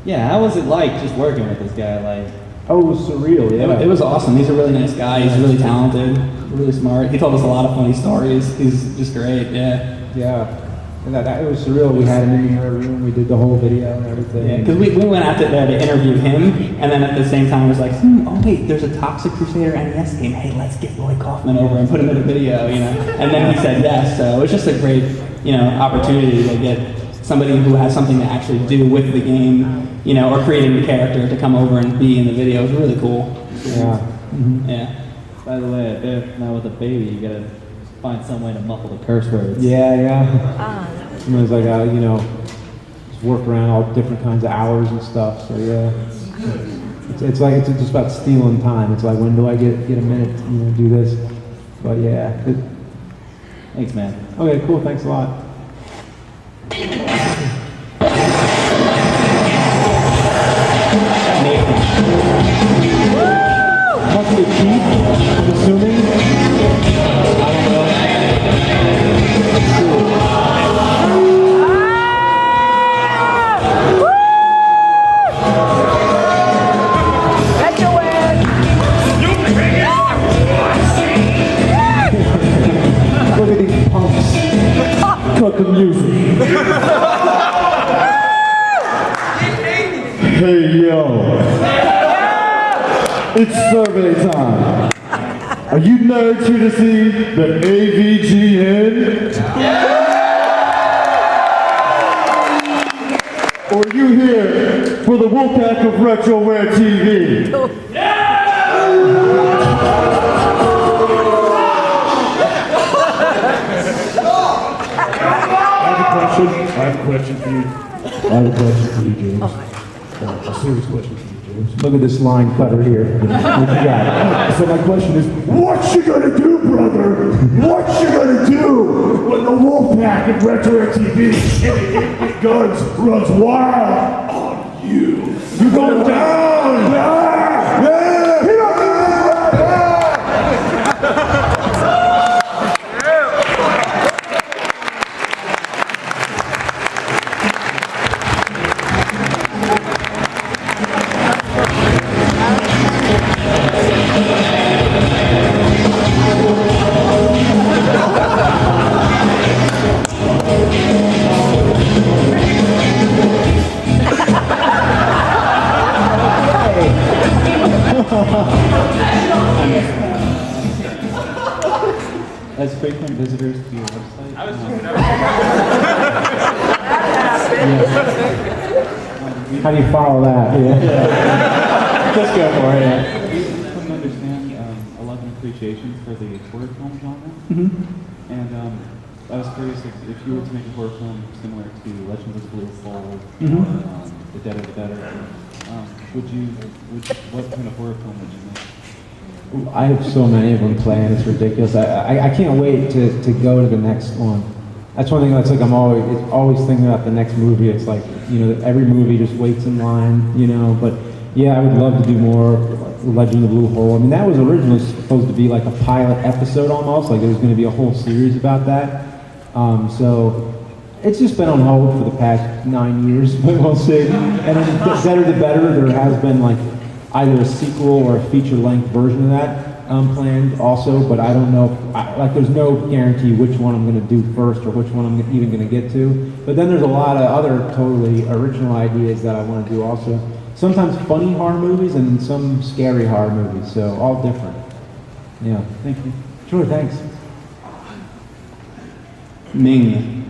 [SPEAKER 3] yeah, how was it like just working with this guy? Like,
[SPEAKER 1] oh, it was surreal. Yeah,
[SPEAKER 3] it was awesome. He's a really nice guy. He's really talented, really smart. He told us a lot of funny stories. He's just great. Yeah.
[SPEAKER 1] Yeah. And it was surreal. We had him in our room. We did the whole video and everything.
[SPEAKER 3] Yeah, because we went out there to interview him, and then at the same time was like, oh wait, there's a Toxic Crusader NES game. Hey, let's get Lloyd Kaufman over and put him in a video, you know. And then he said yes. So it was just a great, you know, opportunity to get somebody who has something to actually do with the game, you know, or creating the character to come over and be in the video. It was really cool.
[SPEAKER 1] Yeah.
[SPEAKER 3] Yeah.
[SPEAKER 10] By the way, I bet now with a baby, you gotta find some way to muffle the curse words.
[SPEAKER 1] Yeah. Sometimes I gotta, you know, just work around all different kinds of hours and stuff. So yeah, it's like it's just about stealing time. It's like when do I get a minute to, you know, do this? But yeah.
[SPEAKER 10] Thanks, man.
[SPEAKER 1] Okay, cool. Thanks a lot. Must be cheap, I'm assuming. I don't know. Look at these punks. Cut the music.
[SPEAKER 8] Hey, yo. It's survey time. Are you nerds here to see the AVGN? Or are you here for the Wolfpack of Retroware TV? I have a question for you, James. A serious question for you, James.
[SPEAKER 1] Look at this line cutter here. What you got?
[SPEAKER 8] So my question is, what you gonna do, brother? What you gonna do when the Wolfpack at Retroware TV and the guns runs wild on you? You going down! Yeah! Yeah!
[SPEAKER 10] As frequent visitors to your website.
[SPEAKER 2] I was
[SPEAKER 1] How do you follow that? Yeah. Just go for it. Yeah.
[SPEAKER 10] You come to understand a love and appreciation for the horror film genre.
[SPEAKER 1] Mm-hmm.
[SPEAKER 10] And I was curious if you were to make a horror film similar to Legends of the Blue Fold
[SPEAKER 1] Mhm.
[SPEAKER 10] or The Dead of the Better, what kind of horror film would you make?
[SPEAKER 1] I have so many of them planned, it's ridiculous. I can't wait to go to the next one. That's one thing that's like I'm always thinking about the next movie. It's like, you know, every movie just waits in line, you know, but yeah, I would love to do more Legend of the Blue Hole. I mean, that was originally supposed to be like a pilot episode almost, like there was going to be a whole series about that. So it's just been on hold for the past 9 years, but we'll see. And then better the better, there has been like either a sequel or a feature-length version of that planned also, but I don't know, like there's no guarantee which one I'm going to do first or which one I'm even going to get to. But then there's a lot of other totally original ideas that I want to do also. Sometimes funny horror movies and some scary horror movies, so all different. Yeah, thank you. Sure, thanks.
[SPEAKER 3] Ming.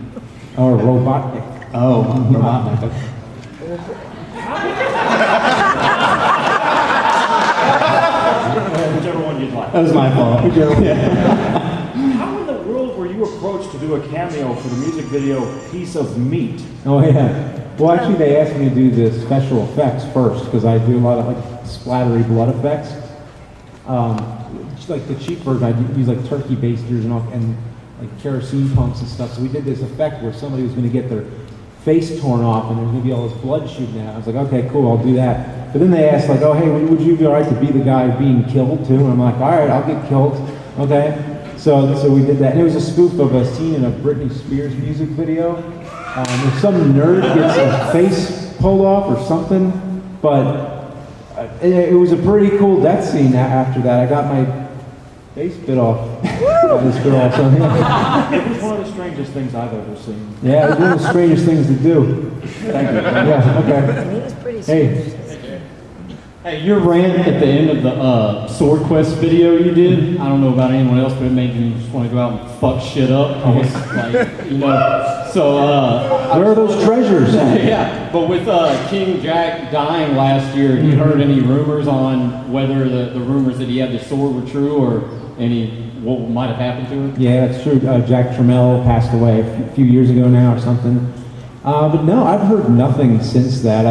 [SPEAKER 1] Or Robotnik.
[SPEAKER 3] Oh, Robotnik.
[SPEAKER 8] Whichever one you'd like.
[SPEAKER 3] That was my fault.
[SPEAKER 8] How in the world were you approached to do a cameo for the music video Piece of Meat?
[SPEAKER 1] Oh yeah. Well, actually, they asked me to do the special effects first because I do a lot of like splattery blood effects. Just like the cheap version, I use like turkey basters and like kerosene pumps and stuff. So we did this effect where somebody was going to get their face torn off and there's going to be all this blood shooting out. I was like, okay, cool, I'll do that. But then they asked like, oh, hey, would you be all right to be the guy being killed too? And I'm like, all right, I'll get killed. Okay. So we did that. And it was a spoof of a scene in a Britney Spears music video. If some nerd gets a face pulled off or something, but it was a pretty cool death scene after that. I got my face bit off by this girl. So, yeah.
[SPEAKER 8] It was one of the strangest things I've ever seen.
[SPEAKER 1] Yeah, it was one of the strangest things to do.
[SPEAKER 8] Thank you.
[SPEAKER 1] Yeah, okay.
[SPEAKER 4] He was pretty
[SPEAKER 1] Hey.
[SPEAKER 16] Hey, your rant at the end of the Sword Quest video you did, I don't know about anyone else, but it made me just want to go out and fuck shit up. I was like, you know, so,
[SPEAKER 1] where are those treasures?
[SPEAKER 16] Yeah, but with King Jack dying last year, have you heard any rumors on whether the rumors that he had the sword were true or what might have happened to him?
[SPEAKER 1] Yeah, that's true. Jack Trammell passed away a few years ago now or something. But no, I've heard nothing since that.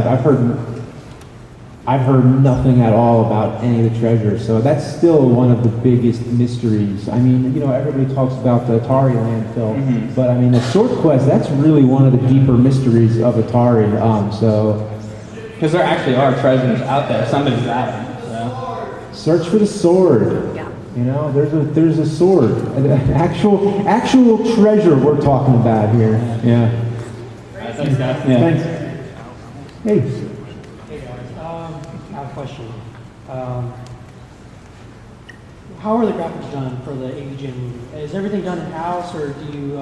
[SPEAKER 1] I've heard nothing at all about any of the treasures, so that's still one of the biggest mysteries. I mean, you know, everybody talks about the Atari landfill, but I mean, the Sword Quest, that's really one of the deeper mysteries of Atari,
[SPEAKER 3] Because there actually are treasures out there. Somebody's got them. So.
[SPEAKER 1] Search for the sword.
[SPEAKER 4] Yeah.
[SPEAKER 1] You know, there's a sword, an actual treasure we're talking about here. Yeah.
[SPEAKER 16] Thanks, guys.
[SPEAKER 1] Yeah. Thanks. Hey.
[SPEAKER 17] I have a question. How are the graphics done for the AVGN movie? Is everything done in-house, or do you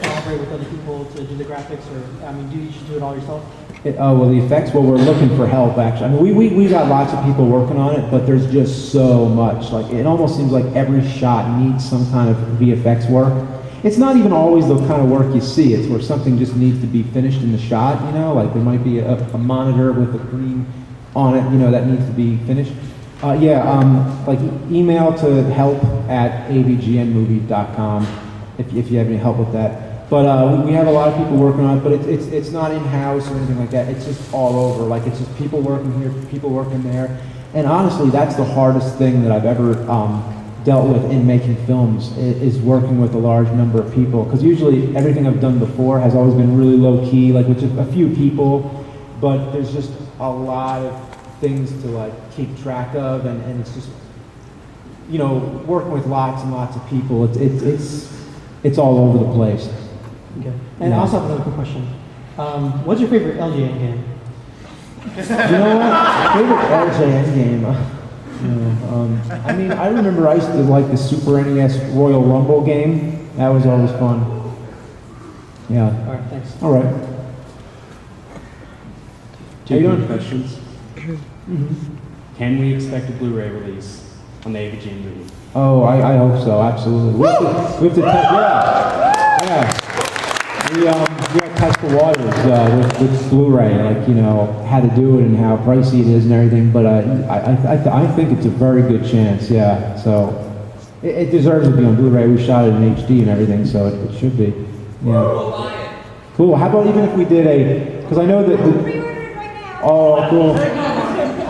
[SPEAKER 17] collaborate with other people to do the graphics, or, I mean, do you just do it all yourself?
[SPEAKER 1] Well, the effects, well, we're looking for help, actually. I mean, we got lots of people working on it, but there's just so much. Like, it almost seems like every shot needs some kind of VFX work. It's not even always the kind of work you see. It's where something just needs to be finished in the shot, you know? Like, there might be a monitor with a green on it, you know, that needs to be finished. Like email to help@avgnmovie.com if you have any help with that. But we have a lot of people working on it, but it's not in-house or anything like that. It's just all over. Like, it's just people working here, people working there. And honestly, that's the hardest thing that I've ever dealt with in making films, is working with a large number of people. Because usually everything I've done before has always been really low-key, like with just a few people, but there's just a lot of things to like keep track of, and it's just, you know, working with lots and lots of people. It's all over the place.
[SPEAKER 17] Okay. And I also have another quick question. What's your favorite LJN game?
[SPEAKER 1] You know what? Favorite LJN game? I mean, I remember I used to like the Super NES Royal Rumble game. That was always fun. Yeah.
[SPEAKER 17] All right, thanks.
[SPEAKER 1] All right.
[SPEAKER 18] Two quick questions. Can we expect a Blu-ray release on the AVGN movie?
[SPEAKER 1] Oh, I hope so, absolutely. We have to test, yeah. We got to test the waters with Blu-ray, like, you know, how to do it and how pricey it is and everything, but I think it's a very good chance, yeah. So it deserves to be on Blu-ray. We shot it in HD and everything, so it should be. Yeah. Cool. How about even if we did because I know that oh, cool.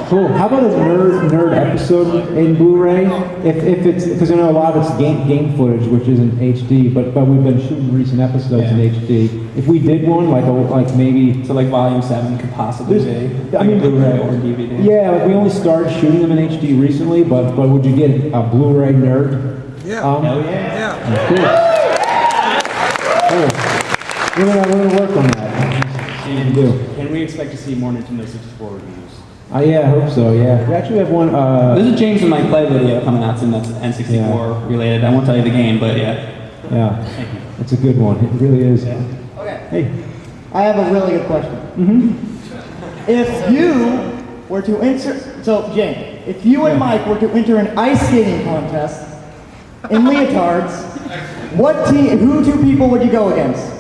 [SPEAKER 1] Cool. How about a nerd episode in Blu-ray? If it's because I know a lot of it's game footage, which isn't HD, but we've been shooting recent episodes in HD. If we did one, like maybe
[SPEAKER 3] So like Volume 7 could possibly be Blu-ray or DVD.
[SPEAKER 1] Yeah, like we only started shooting them in HD recently, but would you get a Blu-ray nerd?
[SPEAKER 2] Yeah.
[SPEAKER 3] Hell yeah.
[SPEAKER 1] Cool. We're gonna work on that.
[SPEAKER 18] And
[SPEAKER 1] do.
[SPEAKER 18] Can we expect to see more Nintendo 64 reviews?
[SPEAKER 1] Yeah, I hope so. Yeah, we actually have one.
[SPEAKER 3] There's a James and Mike Play video coming out soon that's N64 related. I won't tell you the game, but yeah.
[SPEAKER 1] Yeah, it's a good one. It really is.
[SPEAKER 19] Okay.
[SPEAKER 1] Hey.
[SPEAKER 19] I have a really good question. If you were to enter, so Jane, if you and Mike were to enter an ice skating contest in leotards, who two people would you go against?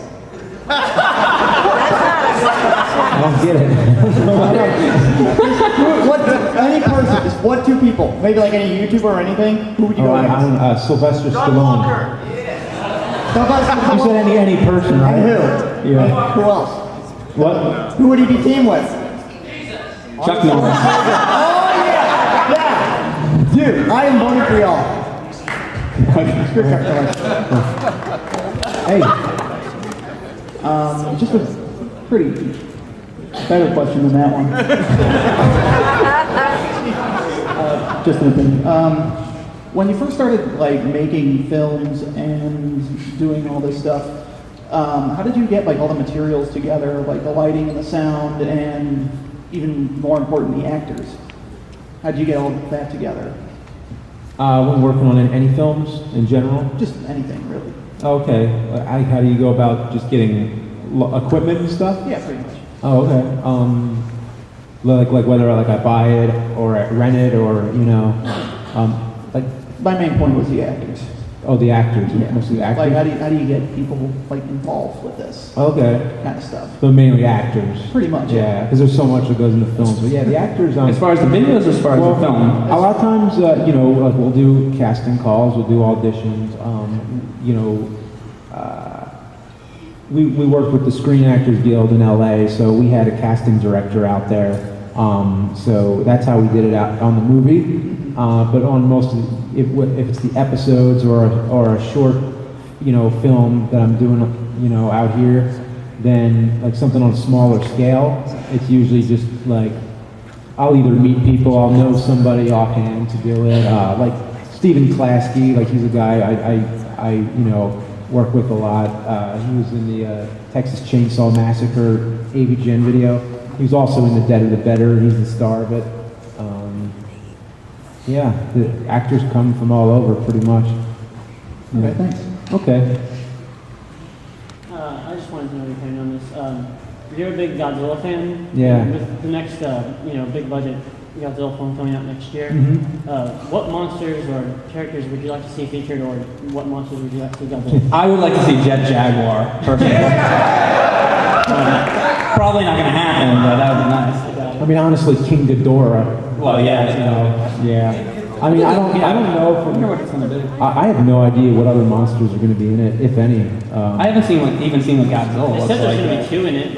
[SPEAKER 1] I don't get it.
[SPEAKER 19] Any person, just what two people? Maybe like any YouTuber or anything? Who would you go against?
[SPEAKER 1] Sylvester Stallone. You said any person, right?
[SPEAKER 19] And who?
[SPEAKER 1] Yeah.
[SPEAKER 19] Who else?
[SPEAKER 1] What?
[SPEAKER 19] Who would he be teamed with?
[SPEAKER 3] Chuck Norris.
[SPEAKER 19] Oh yeah! Yeah! Dude, I am voting for y'all. Screw Chuck Norris.
[SPEAKER 1] Hey.
[SPEAKER 12] Just a pretty better question than that one. Just an opinion. When you first started like making films and doing all this stuff, how did you get like all the materials together, like the lighting and the sound, and even more important, the actors? How did you get all of that together?
[SPEAKER 1] When working on any films in general?
[SPEAKER 12] Just anything, really.
[SPEAKER 1] Okay. How do you go about just getting equipment and stuff?
[SPEAKER 12] Yeah, pretty much.
[SPEAKER 1] Oh, okay. Like whether I buy it or I rent it or like.
[SPEAKER 12] My main point was the actors.
[SPEAKER 1] Oh, the actors,
[SPEAKER 12] Yeah.
[SPEAKER 1] mostly actors.
[SPEAKER 12] Like how do you get people like involved with this?
[SPEAKER 1] Okay.
[SPEAKER 12] Kind of stuff.
[SPEAKER 1] But mainly actors.
[SPEAKER 12] Pretty much.
[SPEAKER 1] Yeah, because there's so much that goes into films. But yeah, the actors.
[SPEAKER 3] As far as the videos, as far as the film.
[SPEAKER 1] A lot of times, like we'll do casting calls, we'll do auditions. We worked with the Screen Actors Guild in LA, so we had a casting director out there. So that's how we did it out on the movie. But on most of if it's the episodes or a short, film that I'm doing, out here, then like something on a smaller scale, it's usually just like I'll either meet people, I'll know somebody offhand to do it. Like Stephen Klasky, like he's a guy I work with a lot. He was in the Texas Chainsaw Massacre AVGN video. He was also in The Dead of the Better. He's the star of it. Yeah, the actors come from all over, pretty much.
[SPEAKER 12] Okay, thanks.
[SPEAKER 1] Okay.
[SPEAKER 20] I just wanted to know your opinion on this. You're a big Godzilla fan.
[SPEAKER 1] Yeah.
[SPEAKER 20] With the next, big budget Godzilla film coming out next year, what monsters or characters would you like to see featured, or what monsters would you like to see Godzilla?
[SPEAKER 3] I would like to see Jet Jaguar, personally. Probably not going to happen, but that would be nice.
[SPEAKER 1] I mean, honestly, King Ghidorah.
[SPEAKER 3] Well, yeah.
[SPEAKER 1] Yeah. I mean, I don't know.
[SPEAKER 3] I wonder what it's going to be.
[SPEAKER 1] I have no idea what other monsters are going to be in it, if any.
[SPEAKER 3] I haven't even seen what Godzilla
[SPEAKER 20] They
[SPEAKER 3] looks
[SPEAKER 20] said there's
[SPEAKER 3] like.
[SPEAKER 20] going to be 2 in it.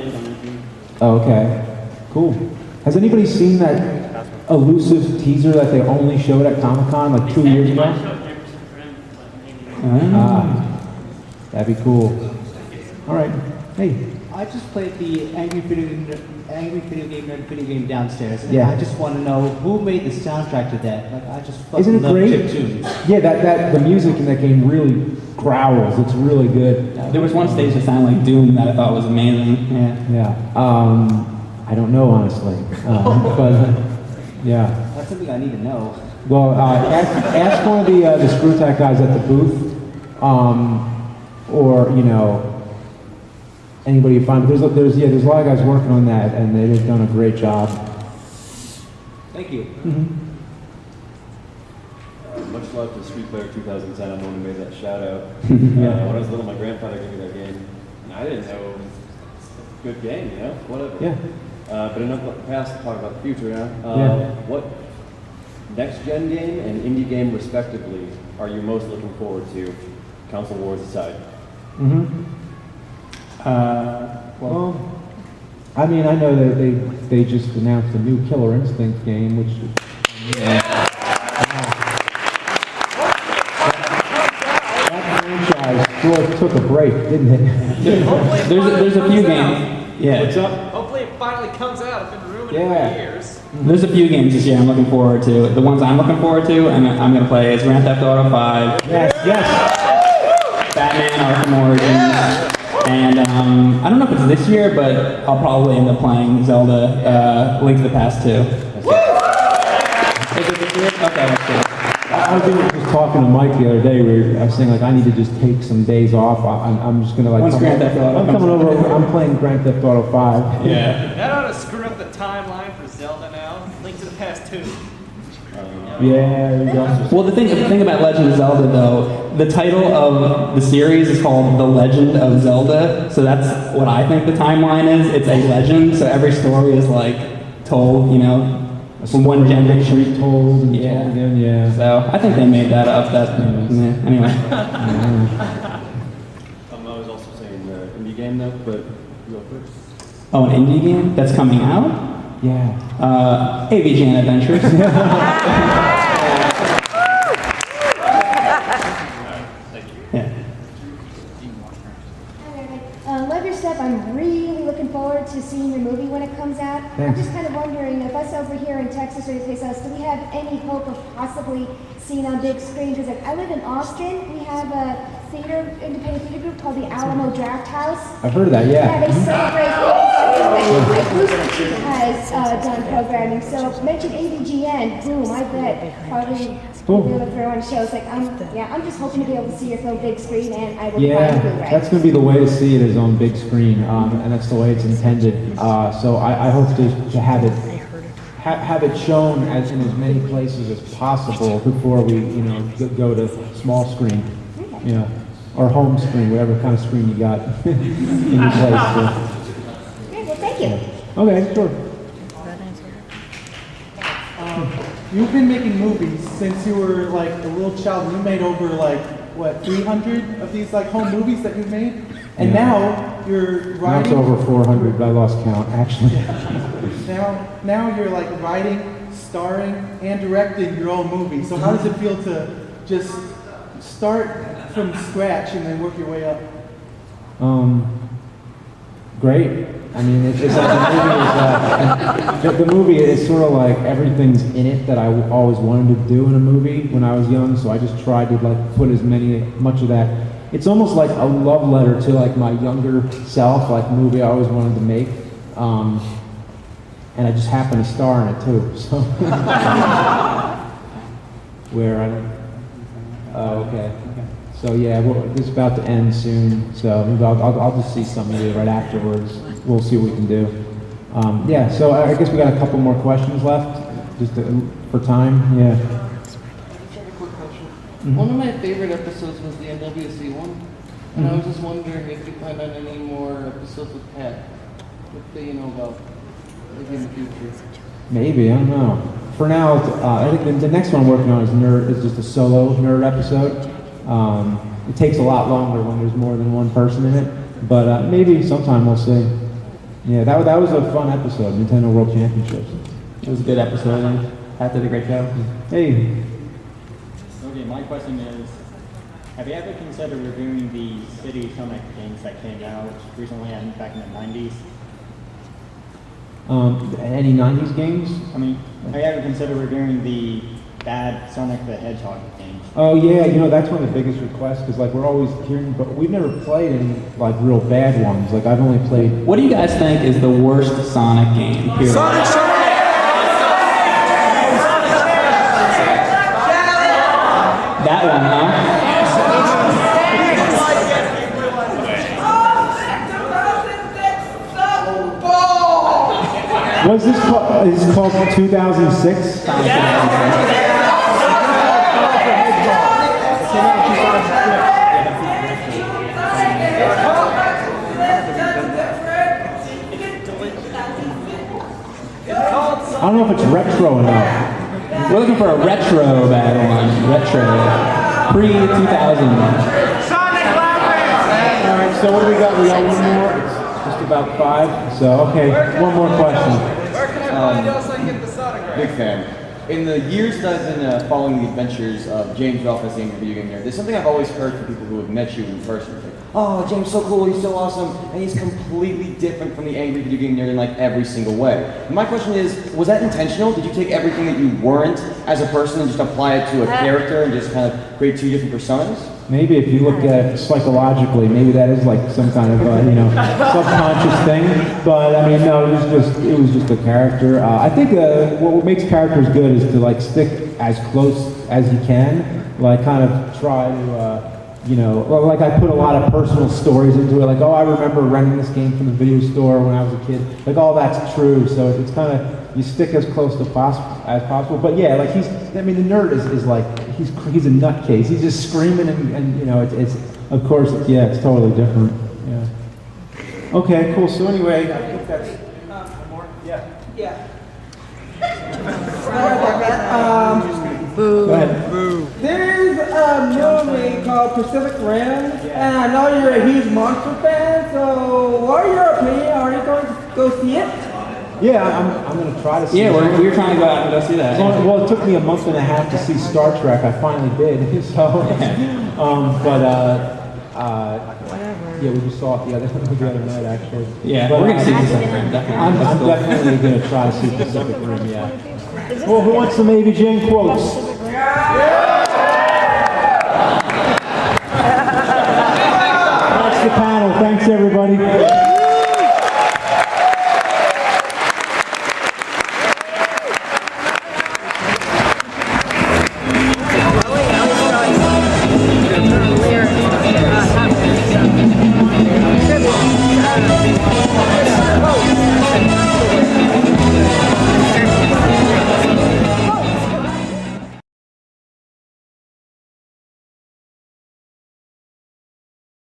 [SPEAKER 1] Oh, okay. Cool. Has anybody seen that elusive teaser that they only showed at Comic-Con like 2 years ago? That'd be cool. All right. Hey.
[SPEAKER 21] I just played the Angry Video Game downstairs, and
[SPEAKER 1] Yeah.
[SPEAKER 21] I just want to know who made the soundtrack to that. Like, I just
[SPEAKER 1] Isn't
[SPEAKER 21] fucking
[SPEAKER 1] it
[SPEAKER 21] love
[SPEAKER 1] great?
[SPEAKER 21] chiptunes.
[SPEAKER 1] Yeah, that the music in that game really growls. It's really good.
[SPEAKER 3] There was one stage that sounded like Doom that I thought was amazing. Yeah.
[SPEAKER 1] Yeah. I don't know honestly, but yeah.
[SPEAKER 21] That's something I need to know.
[SPEAKER 1] Well, ask one of the Screw Tack guys at the booth, or anybody you find. There's a lot of guys working on that, and they've done a great job.
[SPEAKER 21] Thank you.
[SPEAKER 22] Much love to Street Fighter 2010. I'm the one who made that shout out.
[SPEAKER 1] Yeah.
[SPEAKER 22] When I was little, my grandfather gave me that game, and I didn't know it was a good game, whatever.
[SPEAKER 1] Yeah.
[SPEAKER 22] But enough about the past, talk about the future now.
[SPEAKER 1] Yeah.
[SPEAKER 22] What next-gen game and indie game, respectively, are you most looking forward to, console wars aside?
[SPEAKER 3] Well,
[SPEAKER 1] I mean, I know that they just announced a new Killer Instinct game, which that franchise sort of took a break, didn't it?
[SPEAKER 3] There's a few games. Yeah.
[SPEAKER 1] What's up?
[SPEAKER 2] Hopefully it finally comes out. I've been rumored
[SPEAKER 1] Yeah.
[SPEAKER 2] it for years.
[SPEAKER 3] There's a few games this year I'm looking forward to. The ones I'm looking forward to, and I'm going to play is Grand Theft Auto 5.
[SPEAKER 1] Yes, yes.
[SPEAKER 3] Batman Arkham Origins. And I don't know if it's this year, but I'll probably end up playing Zelda Link to the Past 2. Is it this year? Okay, that's good.
[SPEAKER 1] I was just talking to Mike the other day where I was saying, like, I need to just take some days off. I'm just going to, like,
[SPEAKER 3] Once Grand Theft Auto
[SPEAKER 1] I'm coming over, I'm playing Grand Theft Auto 5.
[SPEAKER 3] Yeah.
[SPEAKER 2] That ought to screw up the timeline for Zelda now. Link to the Past 2.
[SPEAKER 1] Yeah, there you go.
[SPEAKER 3] Well, the thing about Legend of Zelda, though, the title of the series is called The Legend of Zelda, so that's what I think the timeline is. It's a legend, so every story is, like, told, you know, from one generation.
[SPEAKER 1] Retold and told again, yeah.
[SPEAKER 3] So I think they made that up. Anyway.
[SPEAKER 22] I was also saying indie game though, but real quick.
[SPEAKER 3] Oh, an indie game that's coming out?
[SPEAKER 1] Yeah.
[SPEAKER 3] AVGN Adventures.
[SPEAKER 5] Love your stuff. I'm really looking forward to seeing your movie when it comes out. I'm
[SPEAKER 1] Thanks.
[SPEAKER 5] just kind of wondering if us over here in Texas or anyplace else, do we have any hope of possibly seeing on big screen? Because I live in Austin. We have a independent theater group called the Alamo Draft House.
[SPEAKER 1] I've heard of that, yeah.
[SPEAKER 5] Yeah, they celebrate like Booster Chief has done programming. So mention AVGN, boom, I bet probably we'll be able to throw on shows. Like I'm just hoping to be able to see your film big screen, and I will
[SPEAKER 1] Yeah,
[SPEAKER 5] find Blu-ray.
[SPEAKER 1] that's going to be the way to see it is on big screen, and that's the way it's intended. So I hope to have it have it shown as in as many places as possible before we go to small screen, or home screen, whatever kind of screen you got in your place. So.
[SPEAKER 5] Okay, well, thank you.
[SPEAKER 1] Okay, sure.
[SPEAKER 12] You've been making movies since you were like a little child. You made over like, what, 300 of these like home movies that you've made? And now you're
[SPEAKER 1] Now it's
[SPEAKER 12] writing.
[SPEAKER 1] over 400, but I lost count, actually.
[SPEAKER 12] Now you're like writing, starring, and directing your own movie. So how does it feel to just start from scratch and then work your way up?
[SPEAKER 1] Great. I mean, it's like the movie is sort of like everything's in it that I always wanted to do in a movie when I was young. So I just tried to like put much of that. It's almost like a love letter to like my younger self, like movie I always wanted to make. And I just happened to star in it too. So where I don't. Oh, okay. So yeah, it's about to end soon. So maybe I'll just see some of you right afterwards. We'll see what we can do. Yeah. So I guess we got a couple more questions left, just for time. Yeah.
[SPEAKER 7] One of my favorite episodes was the NWC one, and I was just wondering if you plan on any more episodes with Pat, what do you know about maybe in the future?
[SPEAKER 1] Maybe, I don't know. For now, I think the next one I'm working on is just a solo nerd episode. It takes a lot longer when there's more than one person in it, but maybe sometime we'll see. Yeah, that was a fun episode, Nintendo World Championships.
[SPEAKER 3] It was a good episode. Pat did a great job.
[SPEAKER 1] Hey.
[SPEAKER 23] Okay, my question is, have you ever considered reviewing the City Sonic games that came out recently and back in the 90s?
[SPEAKER 1] Any 90s games?
[SPEAKER 23] I mean, have you ever considered reviewing the bad Sonic the Hedgehog games?
[SPEAKER 1] Oh yeah, that's one of the biggest requests because like we're always hearing, but we've never played any like real bad ones. Like I've only played.
[SPEAKER 3] What do you guys think is the worst Sonic game? Period? That one, huh?
[SPEAKER 1] Was this called? Is this called 2006? I don't know if it's retro enough.
[SPEAKER 3] We're looking for a retro bad one. Retro. Pre-2000.
[SPEAKER 1] Alright, so what do we got? We got one more. Just about 5. So, okay, one more question.
[SPEAKER 2] Where can I find y'all so I can get the autograph?
[SPEAKER 22] Big fan. In the years that I've been following the adventures of James Rolfe as the Angry Video Game Nerd, there's something I've always heard from people who have met you in person. It's like, oh, James so cool, he's so awesome, and he's completely different from the Angry Video Game Nerd in like every single way. And my question is, was that intentional? Did you take everything that you weren't as a person and just apply it to a character and just kind of create 2 different personas?
[SPEAKER 1] Maybe if you look at it psychologically, maybe that is like some kind of subconscious thing. But I mean, no, it was just a character. I think what makes characters good is to like stick as close as you can. Like kind of try to. Like I put a lot of personal stories into it, like, oh, I remember renting this game from the video store when I was a kid. Like, all that's true, so it's kind of, you stick as close to as possible. But yeah, like the nerd is like, he's a nutcase. He's just screaming and it's of course, yeah, it's totally different. Yeah. Okay, cool. So anyway, I think that's, more? Yeah.
[SPEAKER 6] Yeah.
[SPEAKER 1] Go ahead.
[SPEAKER 6] There's a movie called Pacific Rim, and I know you're a huge monster fan, so what are your opinions? Are you going to go see it?
[SPEAKER 1] Yeah, I'm going to try to see it.
[SPEAKER 3] Yeah, we were trying to go out and go see that.
[SPEAKER 1] Well, it took me a month and a half to see Star Trek. I finally did. So, yeah, we just saw it the other night, actually.
[SPEAKER 3] Yeah,
[SPEAKER 1] but
[SPEAKER 3] we're going to see Pacific Rim, definitely.
[SPEAKER 1] I'm definitely going to try to see Pacific Rim, yeah. Well, who wants some AVGN quotes?
[SPEAKER 6] Yeah!